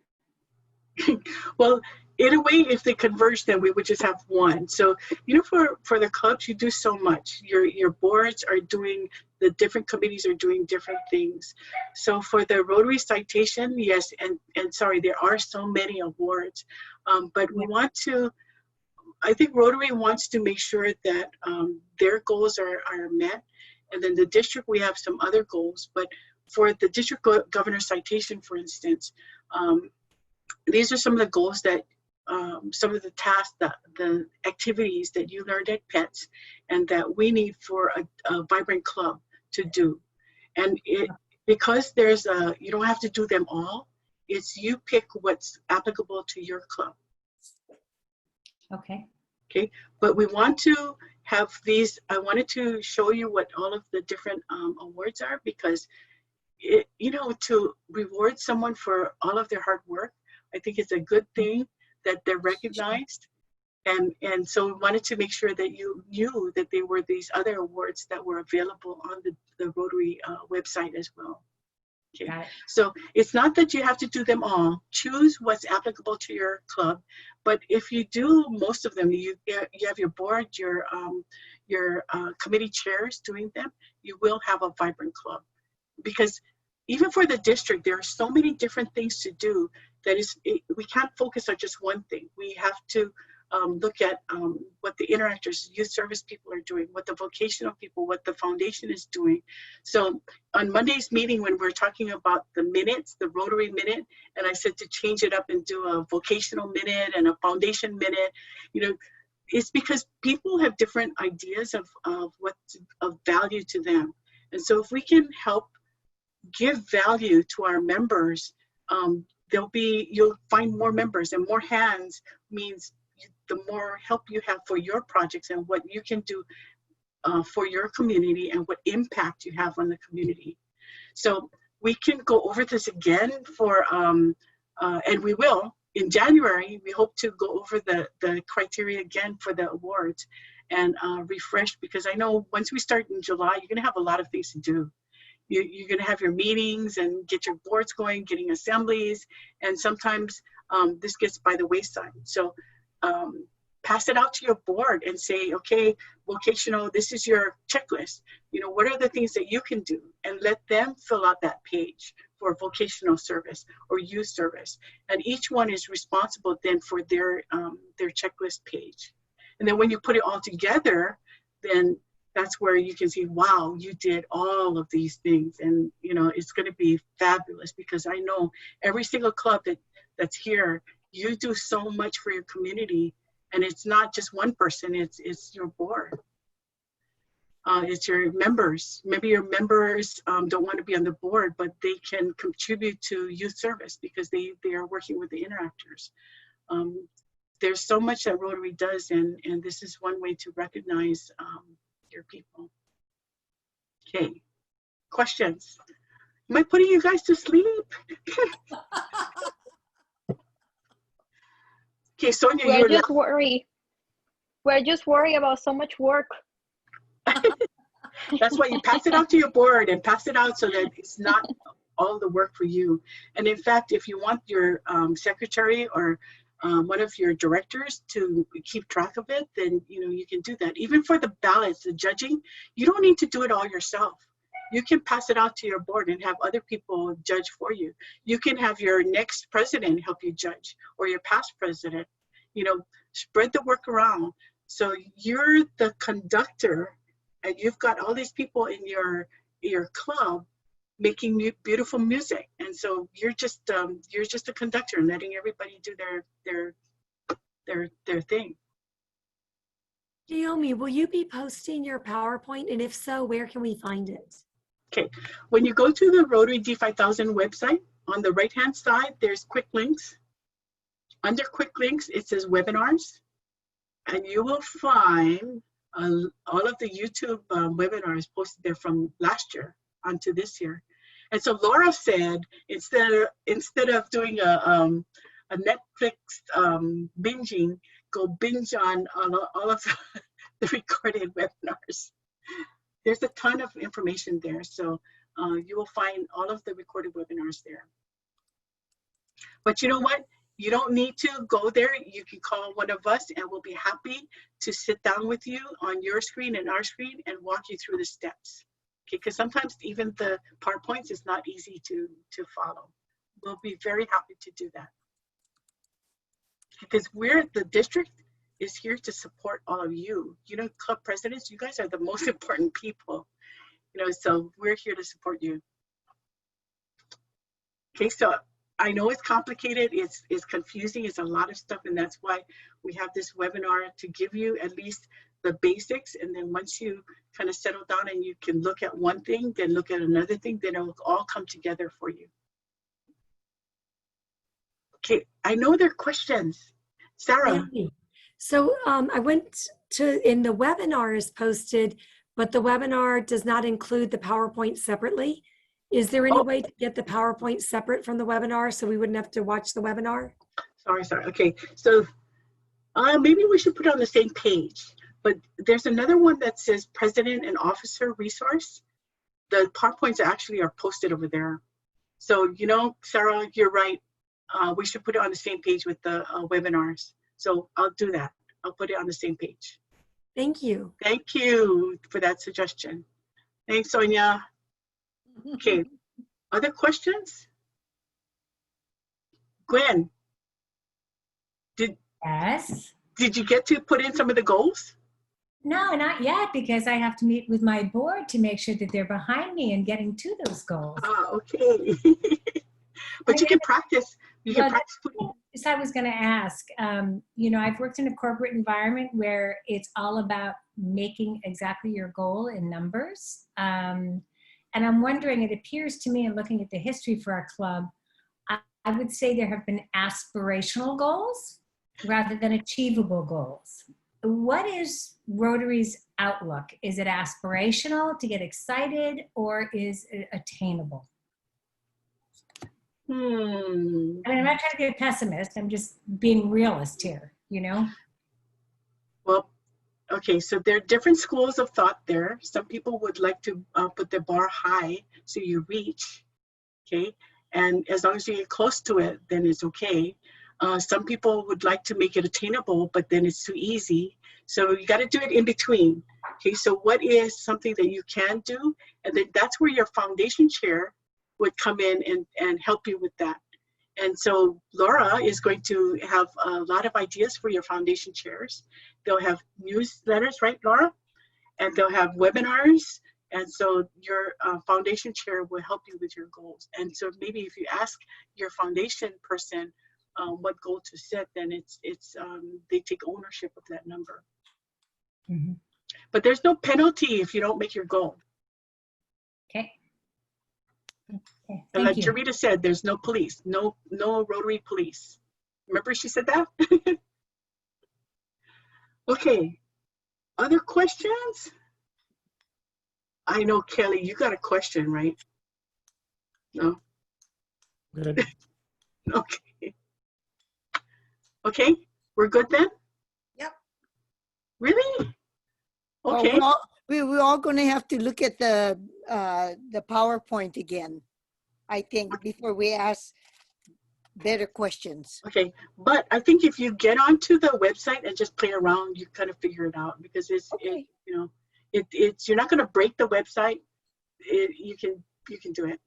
Well, in a way, if they converge, then we would just have one. So, you know, for the clubs, you do so much. Your boards are doing, the different committees are doing different things. So for the Rotary citation, yes, and sorry, there are so many awards, but we want to, I think Rotary wants to make sure that their goals are met. And then the district, we have some other goals, but for the district governor citation, for instance, these are some of the goals that some of the tasks, the activities that you learned at PETS and that we need for a vibrant club to do. And because there's you don't have to do them all, it's you pick what's applicable to your club. Okay. Okay, but we want to have these, I wanted to show you what all of the different awards are, because you know, to reward someone for all of their hard work, I think it's a good thing that they're recognized. And so we wanted to make sure that you knew that there were these other awards that were available on the Rotary website as well. Okay. Got it. So it's not that you have to do them all. Choose what's applicable to your club. But if you do most of them, you have your board, your committee chairs doing them, you will have a vibrant club. Because even for the district, there are so many different things to do that we can't focus on just one thing. We have to look at what the interactors, youth service people are doing, what the vocational people, what the foundation is doing. So on Monday's meeting, when we're talking about the minutes, the Rotary minute, and I said to change it up and do a vocational minute and a foundation minute, you know, it's because people have different ideas of what's of value to them. And so if we can help give value to our members, you'll find more members, and more hands means the more help you have for your projects and what you can do for your community and what impact you have on the community. So we can go over this again for, and we will, in January, we hope to go over the criteria again for the awards and refresh, because I know once we start in July, you're gonna have a lot of things to do. You're going to have your meetings and get your boards going, getting assemblies, and sometimes this gets by the wayside. So pass it out to your board and say, okay, vocational, this is your checklist. You know, what are the things that you can do? And let them fill out that page for vocational service or youth service. And each one is responsible then for their checklist page. And then when you put it all together, then that's where you can see, wow, you did all of these things. And, you know, it's going to be fabulous, because I know every single club that's here, you do so much for your community. And it's not just one person, it's your board. It's your members. Maybe your members don't want to be on the board, but they can contribute to youth service because they are working with the interactors. There's so much that Rotary does, and this is one way to recognize your people. Okay, questions? Am I putting you guys to sleep? Okay, Sonia, We're just worried. We're just worried about so much work. That's why you pass it out to your board and pass it out so that it's not all the work for you. And in fact, if you want your secretary or one of your directors to keep track of it, then you know you can do that. Even for the ballots, the judging, you don't need to do it all yourself. You can pass it out to your board and have other people judge for you. You can have your next president help you judge, or your past president. You know, spread the work around. So you're the conductor, and you've got all these people in your club making beautiful music, and so you're just a conductor and letting everybody do their thing. Naomi, will you be posting your PowerPoint? And if so, where can we find it? Okay, when you go to the Rotary D5000 website, on the right-hand side, there's quick links. Under quick links, it says webinars, and you will find all of the YouTube webinars posted there from last year onto this year. And so Laura said, instead of doing a Netflix binging, go binge on all of the recorded webinars. There's a ton of information there. So you will find all of the recorded webinars there. But you know what? You don't need to go there. You can call one of us and we'll be happy to sit down with you on your screen and our screen and walk you through the steps. Okay, because sometimes even the PowerPoints is not easy to follow. We'll be very happy to do that. Because the district is here to support all of you. You know, club presidents, you guys are the most important people. You know, so we're here to support you. Okay, so I know it's complicated, it's confusing, it's a lot of stuff, and that's why we have this webinar to give you at least the basics, and then once you kind of settle down and you can look at one thing, then look at another thing, then it will all come together for you. Okay, I know there are questions. Sarah. So I went to, in the webinar is posted, but the webinar does not include the PowerPoint separately. Is there any way to get the PowerPoint separate from the webinar so we wouldn't have to watch the webinar? Sorry. Okay, so maybe we should put it on the same page, but there's another one that says President and Officer Resource. The PowerPoints actually are posted over there. So, you know, Sarah, you're right. We should put it on the same page with the webinars. So I'll do that. I'll put it on the same page. Thank you. Thank you for that suggestion. Thanks, Sonia. Okay, other questions? Gwen, Yes. did you get to put in some of the goals? No, not yet, because I have to meet with my board to make sure that they're behind me and getting to those goals. Okay. But you can practice. You can practice putting. Yes, I was going to ask, you know, I've worked in a corporate environment where it's all about making exactly your goal in numbers. And I'm wondering, it appears to me in looking at the history for our club, I would say there have been aspirational goals rather than achievable goals. What is Rotary's outlook? Is it aspirational to get excited, or is it attainable? I mean, I'm not trying to be a pessimist. I'm just being realist here, you know? Well, okay, so there are different schools of thought there. Some people would like to put the bar high so you reach, okay? And as long as you get close to it, then it's okay. Some people would like to make it attainable, but then it's too easy. So you got to do it in between. Okay, so what is something that you can do? And then that's where your foundation chair would come in and help you with that. And so Laura is going to have a lot of ideas for your foundation chairs. They'll have newsletters, right, Laura? And they'll have webinars. And so your foundation chair will help you with your goals. And so maybe if you ask your foundation person what goal to set, then it's they take ownership of that number. Mhm. But there's no penalty if you don't make your goal. Okay. Okay, And like thank you. Jarita said, there's no police, no Rotary police. Remember she said that? Okay, other questions? I know, Kelly, you got a question, right? No? Good. Okay. Okay, we're good then? Yep. Really? Well, Okay, we're all going to have to look at the PowerPoint again, I think, before we ask better questions. okay. But I think if you get onto the website and just play around, you kind of figure it out because Okay. you know, it's you're not going to break the website. You can do it.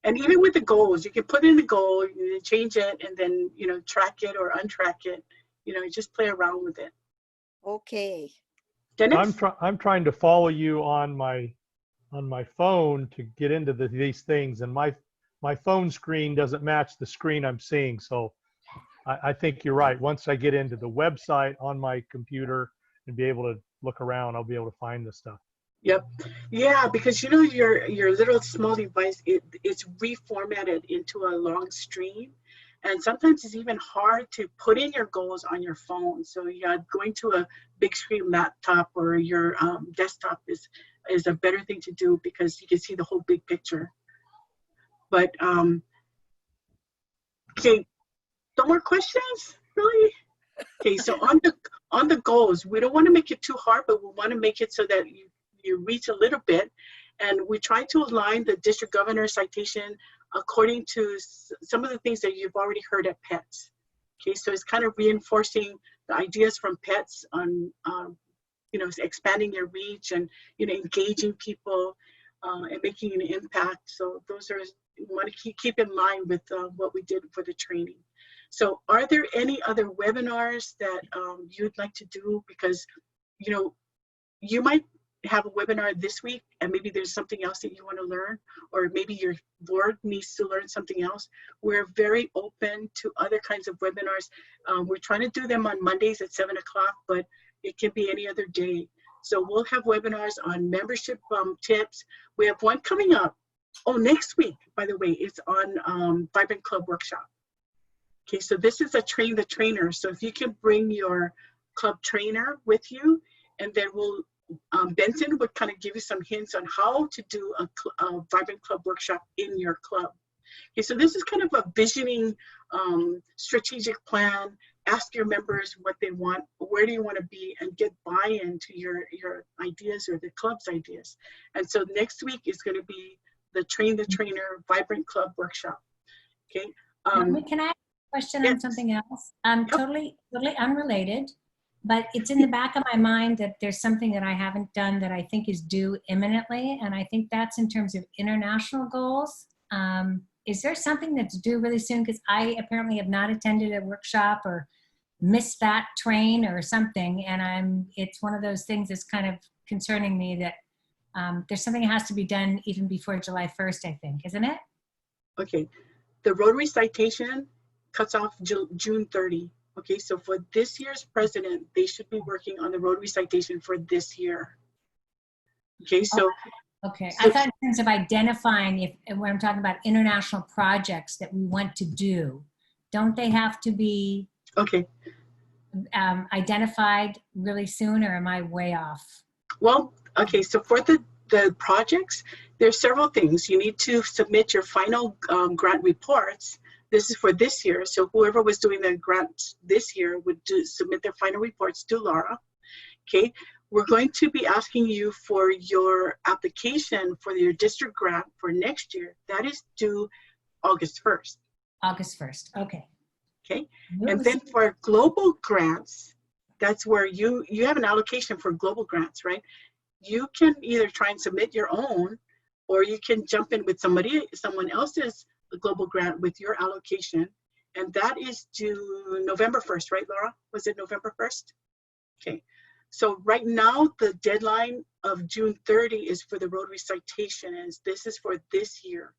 And even with the goals, you can put in the goal, you change it, and then track it or untrack it. Just play around with it. Okay. Dennis? I'm trying to follow you on my phone to get into these things, and my phone screen doesn't match the screen I'm seeing. So I think you're right. Once I get into the website on my computer and be able to look around, I'll be able to find the stuff. Yep. Yeah, because your little small device, it's reformatted into a long stream. And sometimes it's even hard to put in your goals on your phone. So yeah, going to a big screen laptop or your desktop is a better thing to do because you can see the whole big picture. But okay, no more questions, really? Okay, so on the goals, we don't want to make it too hard, but we want to make it so that you reach a little bit. And we try to align the district governor citation according to some of the things that you've already heard at PETS. Okay, so it's kind of reinforcing the ideas from PETS on, expanding your reach and, engaging people and making an impact. So those are, you want to keep in mind with what we did for the training. So are there any other webinars that you'd like to do? Because, you might have a webinar this week and maybe there's something else that you want to learn, or maybe your board needs to learn something else. We're very open to other kinds of webinars. We're trying to do them on Mondays at 7 o'clock, but it can be any other day. So we'll have webinars on membership tips. We have one coming up. Oh, next week, by the way, it's on Vibrant Club Workshop. Okay, so this is a train the trainer. So if you can bring your club trainer with you, and then Benson would kind of give you some hints on how to do a Vibrant Club Workshop in your club. Okay, so this is kind of a visioning strategic plan. Ask your members what they want, where do you want to be, and get buy-in to your ideas or the club's ideas. And so next week is going to be the Train the Trainer Vibrant Club Workshop. Okay. Can I ask a question yes. on something else? Yep. Totally unrelated, but it's in the back of my mind that there's something that I haven't done that I think is due imminently, and I think that's in terms of international goals. Is there something that's due really soon? Because I apparently have not attended a workshop or missed that train or something, and it's one of those things that's kind of concerning me that there's something that has to be done even before July 1st, I think, isn't it? Okay, the Rotary citation cuts off June 30. Okay, so for this year's president, they should be working on the Rotary citation for this year. Okay, so. Okay, So, I thought in terms of identifying when I'm talking about international projects that we want to do, don't they have to be okay, identified really soon, or am I way off? well, okay, so for the projects, there's several things. You need to submit your final grant reports. This is for this year, so whoever was doing the grant this year would submit their final reports to Laura. Okay, we're going to be asking you for your application for your district grant for next year. That is due August 1st. August 1st, okay. Okay. And then for global grants, that's where you have an allocation for global grants, right? You can either try and submit your own, or you can jump in with someone else's global grant with your allocation. And that is due November 1st, right, Laura? Was it November 1st? Okay. So right now, the deadline of June 30 is for the Rotary citation, and this is for this year.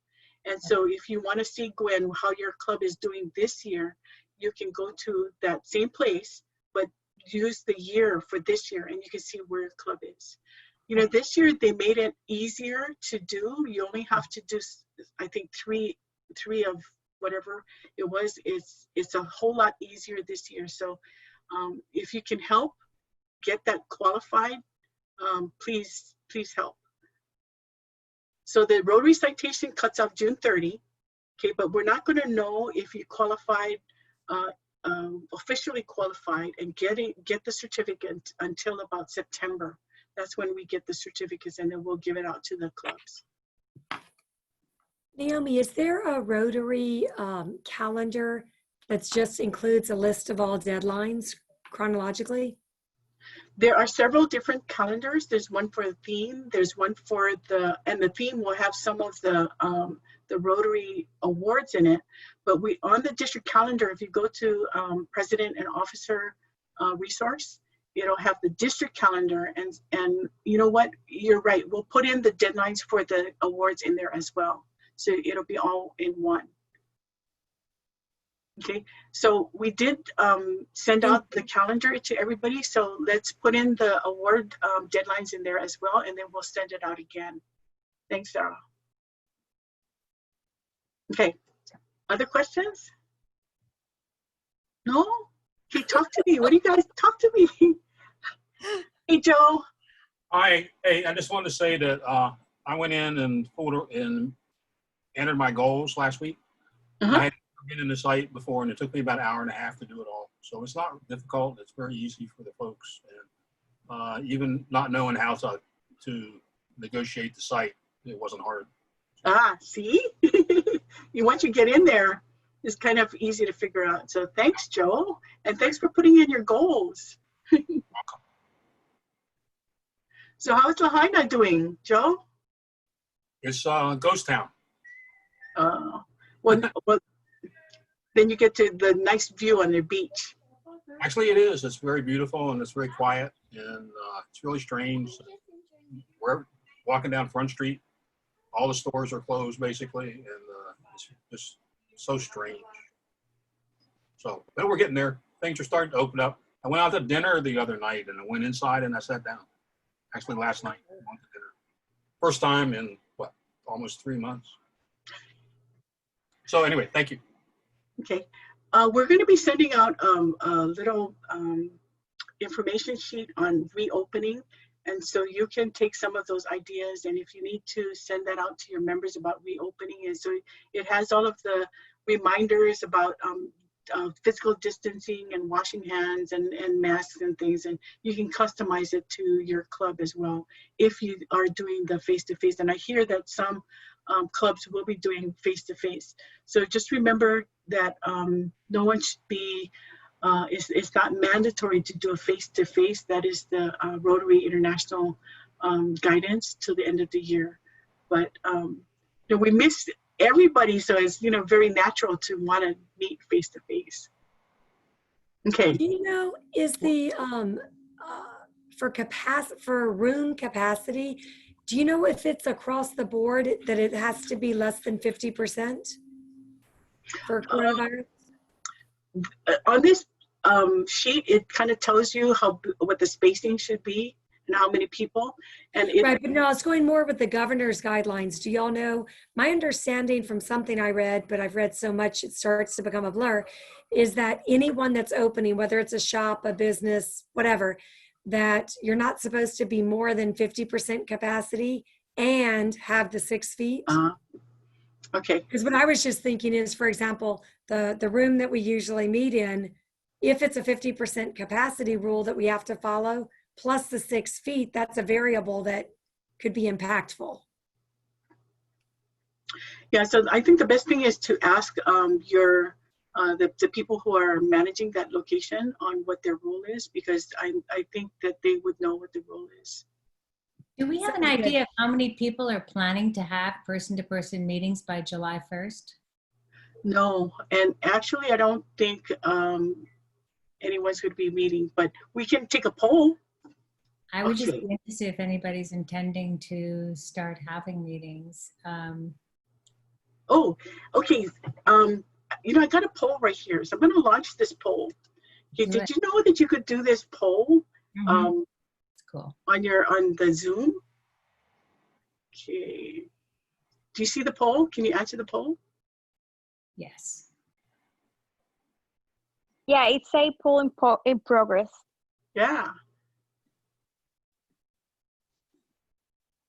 And so if you want to see, Gwen, how your club is doing this year, you can go to that same place, but use the year for this year, and you can see where your club is. You know, this year they made it easier to do. You only have to do, I think, three of whatever it was. It's a whole lot easier this year. So if you can help get that qualified, please help. So the Rotary citation cuts off June 30, okay, but we're not going to know if you qualified, officially qualified, and get the certificate until about September. That's when we get the certificates, and then we'll give it out to the clubs. Naomi, is there a Rotary calendar that just includes a list of all deadlines chronologically? There are several different calendars. There's one for the theme. There's one for and the theme will have some of the Rotary awards in it. But on the district calendar, if you go to President and Officer resource, it'll have the district calendar. And you know what? You're right. We'll put in the deadlines for the awards in there as well. So it'll be all in one. Okay, so we did send out the calendar to everybody. So let's put in the award deadlines in there as well, and then we'll send it out again. Thanks, Sarah. Okay, other questions? No? Okay, talk to me. What do you guys, talk to me. Hey, Joe. Hi, hey, I just wanted to say that I went in and entered my goals last week. I had been in the site before, and it took me about an hour and a half to do it all. So it's not difficult. It's very easy for the folks. And even not knowing how to negotiate the site, it wasn't hard. Ah, see? Once you get in there, it's kind of easy to figure out. So thanks, Joe. And thanks for putting in your goals. So how's Lahaina doing, Joe? It's ghost town. Well, then you get to the nice view on the beach. Actually, it is. It's very beautiful, and it's very quiet, and it's really strange. We're walking down Front Street. All the stores are closed, basically, and it's just so strange. So, but we're getting there. Things are starting to open up. I went out to dinner the other night, and I went inside, and I sat down. Actually, last night, I went to dinner. First time in, what, almost 3 months. So anyway, thank you. Okay, we're going to be sending out a little information sheet on reopening, and so you can take some of those ideas, and if you need to send that out to your members about reopening, and so it has all of the reminders about physical distancing and washing hands and masks and things, and you can customize it to your club as well if you are doing the face-to-face. And I hear that some clubs will be doing face-to-face. So just remember that no one should be, it's not mandatory to do a face-to-face. That is the Rotary International guidance till the end of the year. But we miss everybody, so it's very natural to want to meet face-to-face. Okay. Do you know, is the for room capacity, do you know if it's across the board that it has to be less than 50% for coronavirus? On this sheet, it kind of tells you what the spacing should be and how many people. And right, but no, I was going more with the governor's guidelines. Do y'all know? My understanding from something I read, but I've read so much it starts to become a blur, is that anyone that's opening, whether it's a shop, a business, whatever, that you're not supposed to be more than 50% capacity and have the 6 feet. Okay. Because what I was just thinking is, for example, the room that we usually meet in, if it's a 50% capacity rule that we have to follow, plus the 6 feet, that's a variable that could be impactful. Yeah, so I think the best thing is to ask your the people who are managing that location on what their role is, because I think that they would know what the role is. Do we have an idea of how many people are planning to have person-to-person meetings by July 1st? No, and actually I don't think anyone's going to be meeting, but we can take a poll. I would just Okay. be interested if anybody's intending to start having meetings. Oh, okay. You know, I got a poll right here, so I'm going to launch this poll. Okay, Do did it. you know that you could do this poll Mhm. It's cool. on the Zoom? Okay. Do you see the poll? Can you answer the poll? Yes. Yeah, it's a poll in progress. Yeah.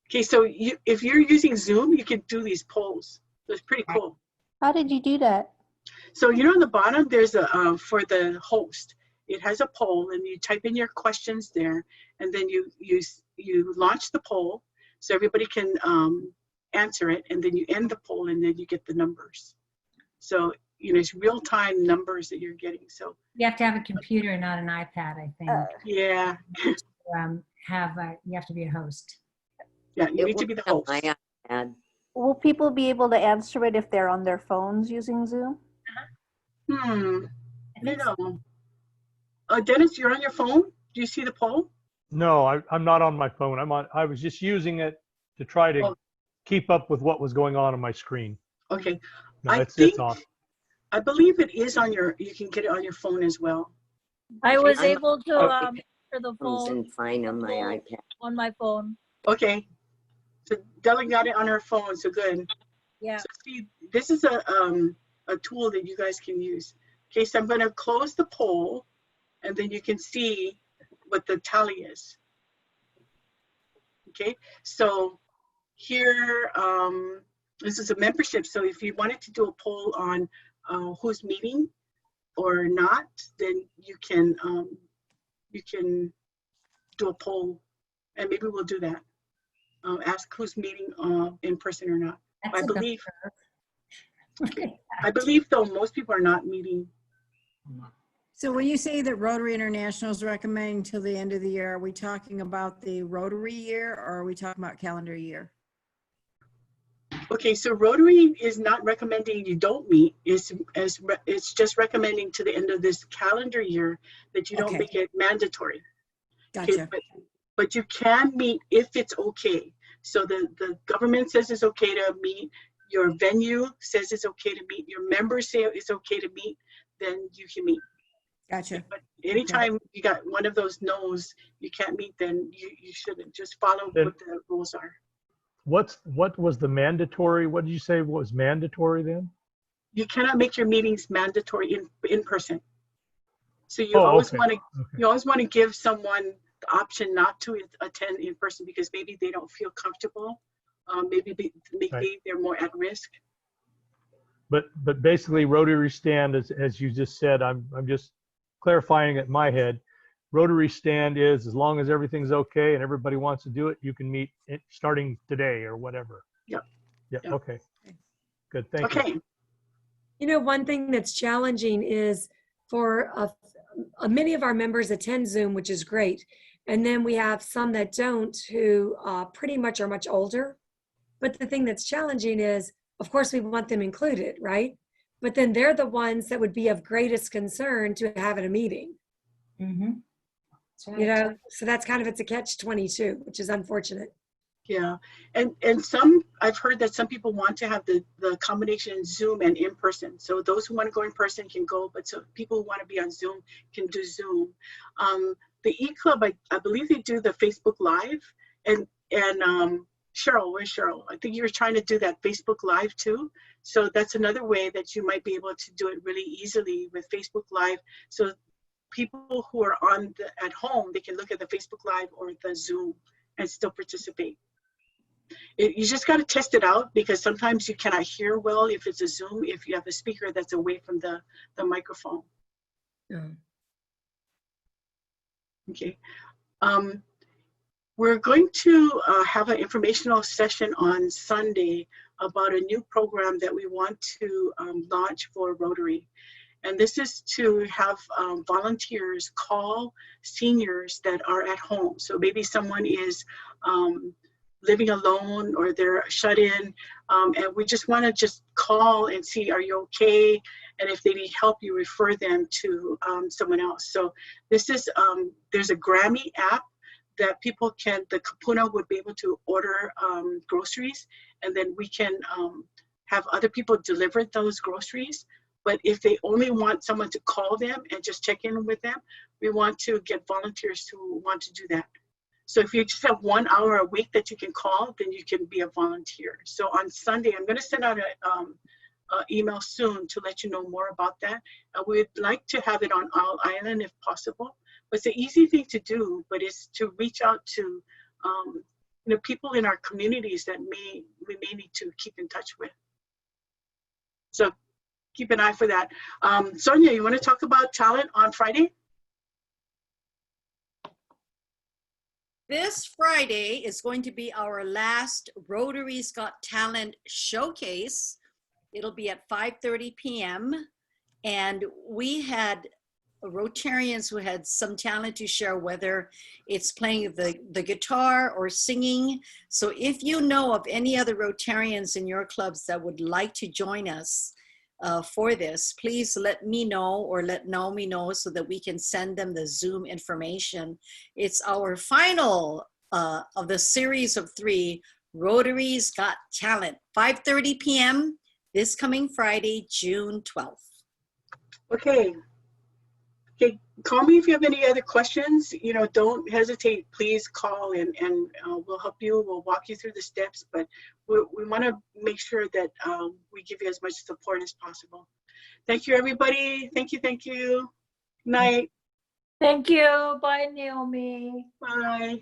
Okay, so if you're using Zoom, you can do these polls. So it's pretty cool. How did you do that? So you know on the bottom, there's a for the host. It has a poll, and you type in your questions there, and then you launch the poll, so everybody can answer it, and then you end the poll, and then you get the numbers. So you know it's real-time numbers that you're getting. So You have to have a computer, not an iPad, I think. yeah, You have to be a host. yeah, you need to be the host. Will people be able to answer it if they're on their phones using Zoom? I think so. know. Dennis, you're on your phone? Do you see the poll? No, I'm not on my phone. I was just using it to try to Oh. keep up with what was going on my screen. Okay. No, I it's think off. I believe it is on your. You can get it on your phone as well. I was I'm- able to answer the Phone's phone been fine on my iPad. on my phone. Okay. So Della got it on her phone. So good. Yeah. So see, this is a tool that you guys can use. Okay, so I'm going to close the poll, and then you can see what the tally is. Okay, so here, this is a membership. So if you wanted to do a poll on who's meeting or not, then you can do a poll, and maybe we'll do that. Ask who's meeting in person or not. That's I a good believe. Okay. I believe though most people are not meeting. So when you say that Rotary International is recommending till the end of the year, are we talking about the Rotary year or are we talking about calendar year? Okay, so Rotary is not recommending you don't meet. It's just recommending to the end of this calendar year that you don't Okay. make it mandatory. Okay, Gotcha. but you can meet if it's okay. So the government says it's okay to meet. Your venue says it's okay to meet. Your members say it's okay to meet. Then you can meet. Gotcha. But anytime you got one of those no's, you can't meet. Then you shouldn't. Just follow Then- what the rules are. What was the mandatory? What did you say was mandatory then? You cannot make your meetings mandatory in person. So you Oh, always okay. want to Okay. you always want to give someone the option not to attend in person because maybe they don't feel comfortable. Maybe Right. they're more at risk. But basically, Rotary stand, as you just said, I'm just clarifying it in my head. Rotary stand is as long as everything's okay and everybody wants to do it, you can meet it starting today or whatever. Yep. Yeah. Yep. Okay. Good. Thank you. Okay. You know, one thing that's challenging is for many of our members attend Zoom, which is great. And then we have some that don't who pretty much are much older. But the thing that's challenging is, of course, we want them included, right? But then they're the ones that would be of greatest concern to have at a meeting. Mm-hmm. That's right. You know, so that's kind of, it's a catch-22, which is unfortunate. Yeah. And some I've heard that some people want to have the combination Zoom and in person. So those who want to go in person can go, but so people who want to be on Zoom can do Zoom. The E-Club, I believe they do the Facebook Live, and Cheryl, where's Cheryl? I think you were trying to do that Facebook Live too. So that's another way that you might be able to do it really easily with Facebook Live. So people who are at home, they can look at the Facebook Live or the Zoom and still participate. You just got to test it out because sometimes you cannot hear well if it's a Zoom, if you have a speaker that's away from the microphone. Yeah. Okay. We're going to have an informational session on Sunday about a new program that we want to launch for Rotary. And this is to have volunteers call seniors that are at home. So maybe someone is living alone or they're shut in, and we just want to just call and see, are you okay? And if they need help, you refer them to someone else. So this is, there's a Grammy app that people can, the Kapuna would be able to order groceries, and then we can have other people deliver those groceries. But if they only want someone to call them and just check in with them, we want to get volunteers who want to do that. So if you just have 1 hour a week that you can call, then you can be a volunteer. So on Sunday, I'm going to send out an email soon to let you know more about that. We'd like to have it on Isle Island if possible. But it's an easy thing to do, but it's to reach out to you know, people in our communities that we may need to keep in touch with. So keep an eye for that. Sonia, you want to talk about talent on Friday? This Friday is going to be our last Rotary's Got Talent showcase. It'll be at 5:30 p.m. And we had Rotarians who had some talent to share, whether it's playing the guitar or singing. So if you know of any other Rotarians in your clubs that would like to join us for this, please let me know or let Naomi know so that we can send them the Zoom information. It's our final of the series of 3, Rotary's Got Talent, 5:30 p.m. this coming Friday, June 12th. Okay. Okay, call me if you have any other questions. You know, don't hesitate. Please call and we'll help you. We'll walk you through the steps, but we want to make sure that we give you as much support as possible. Thank you, everybody. Thank you. Thank you. Good night. Thank you. Bye, Naomi. Bye.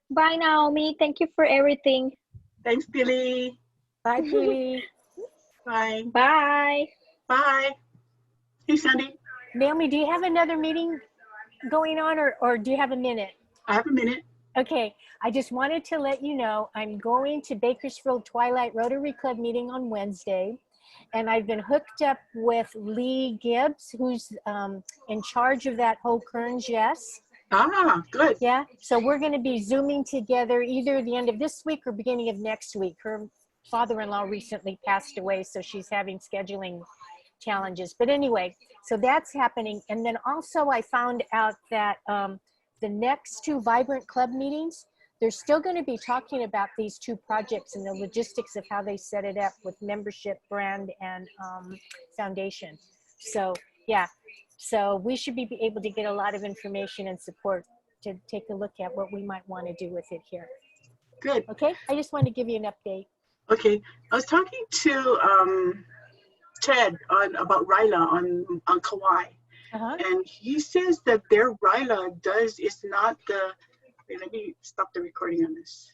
Bye, Naomi. Thank you for everything. Thanks, Billy. Bye, Billy. Bye. Bye. Bye. Hey, Sandy. Naomi, do you have another meeting going on, or do you have a minute? I have a minute. Okay, I just wanted to let you know I'm going to Bakersfield Twilight Rotary Club meeting on Wednesday, and I've been hooked up with Lee Gibbs, who's in charge of that whole Kearns Yes. Ah, good. Yeah, so we're going to be Zooming together either the end of this week or beginning of next week. Her father-in-law recently passed away, so she's having scheduling challenges. But anyway, so that's happening. And then also I found out that the next 2 Vibrant Club meetings, they're still going to be talking about these 2 projects and the logistics of how they set it up with membership, brand, and foundation. So yeah, so we should be able to get a lot of information and support to take a look at what we might want to do with it here. Good. Okay, I just wanted to give you an update. Okay, I was talking to Ted about Ryla on Kauai. And he says that their Ryla is not the, wait, let me stop the recording on this.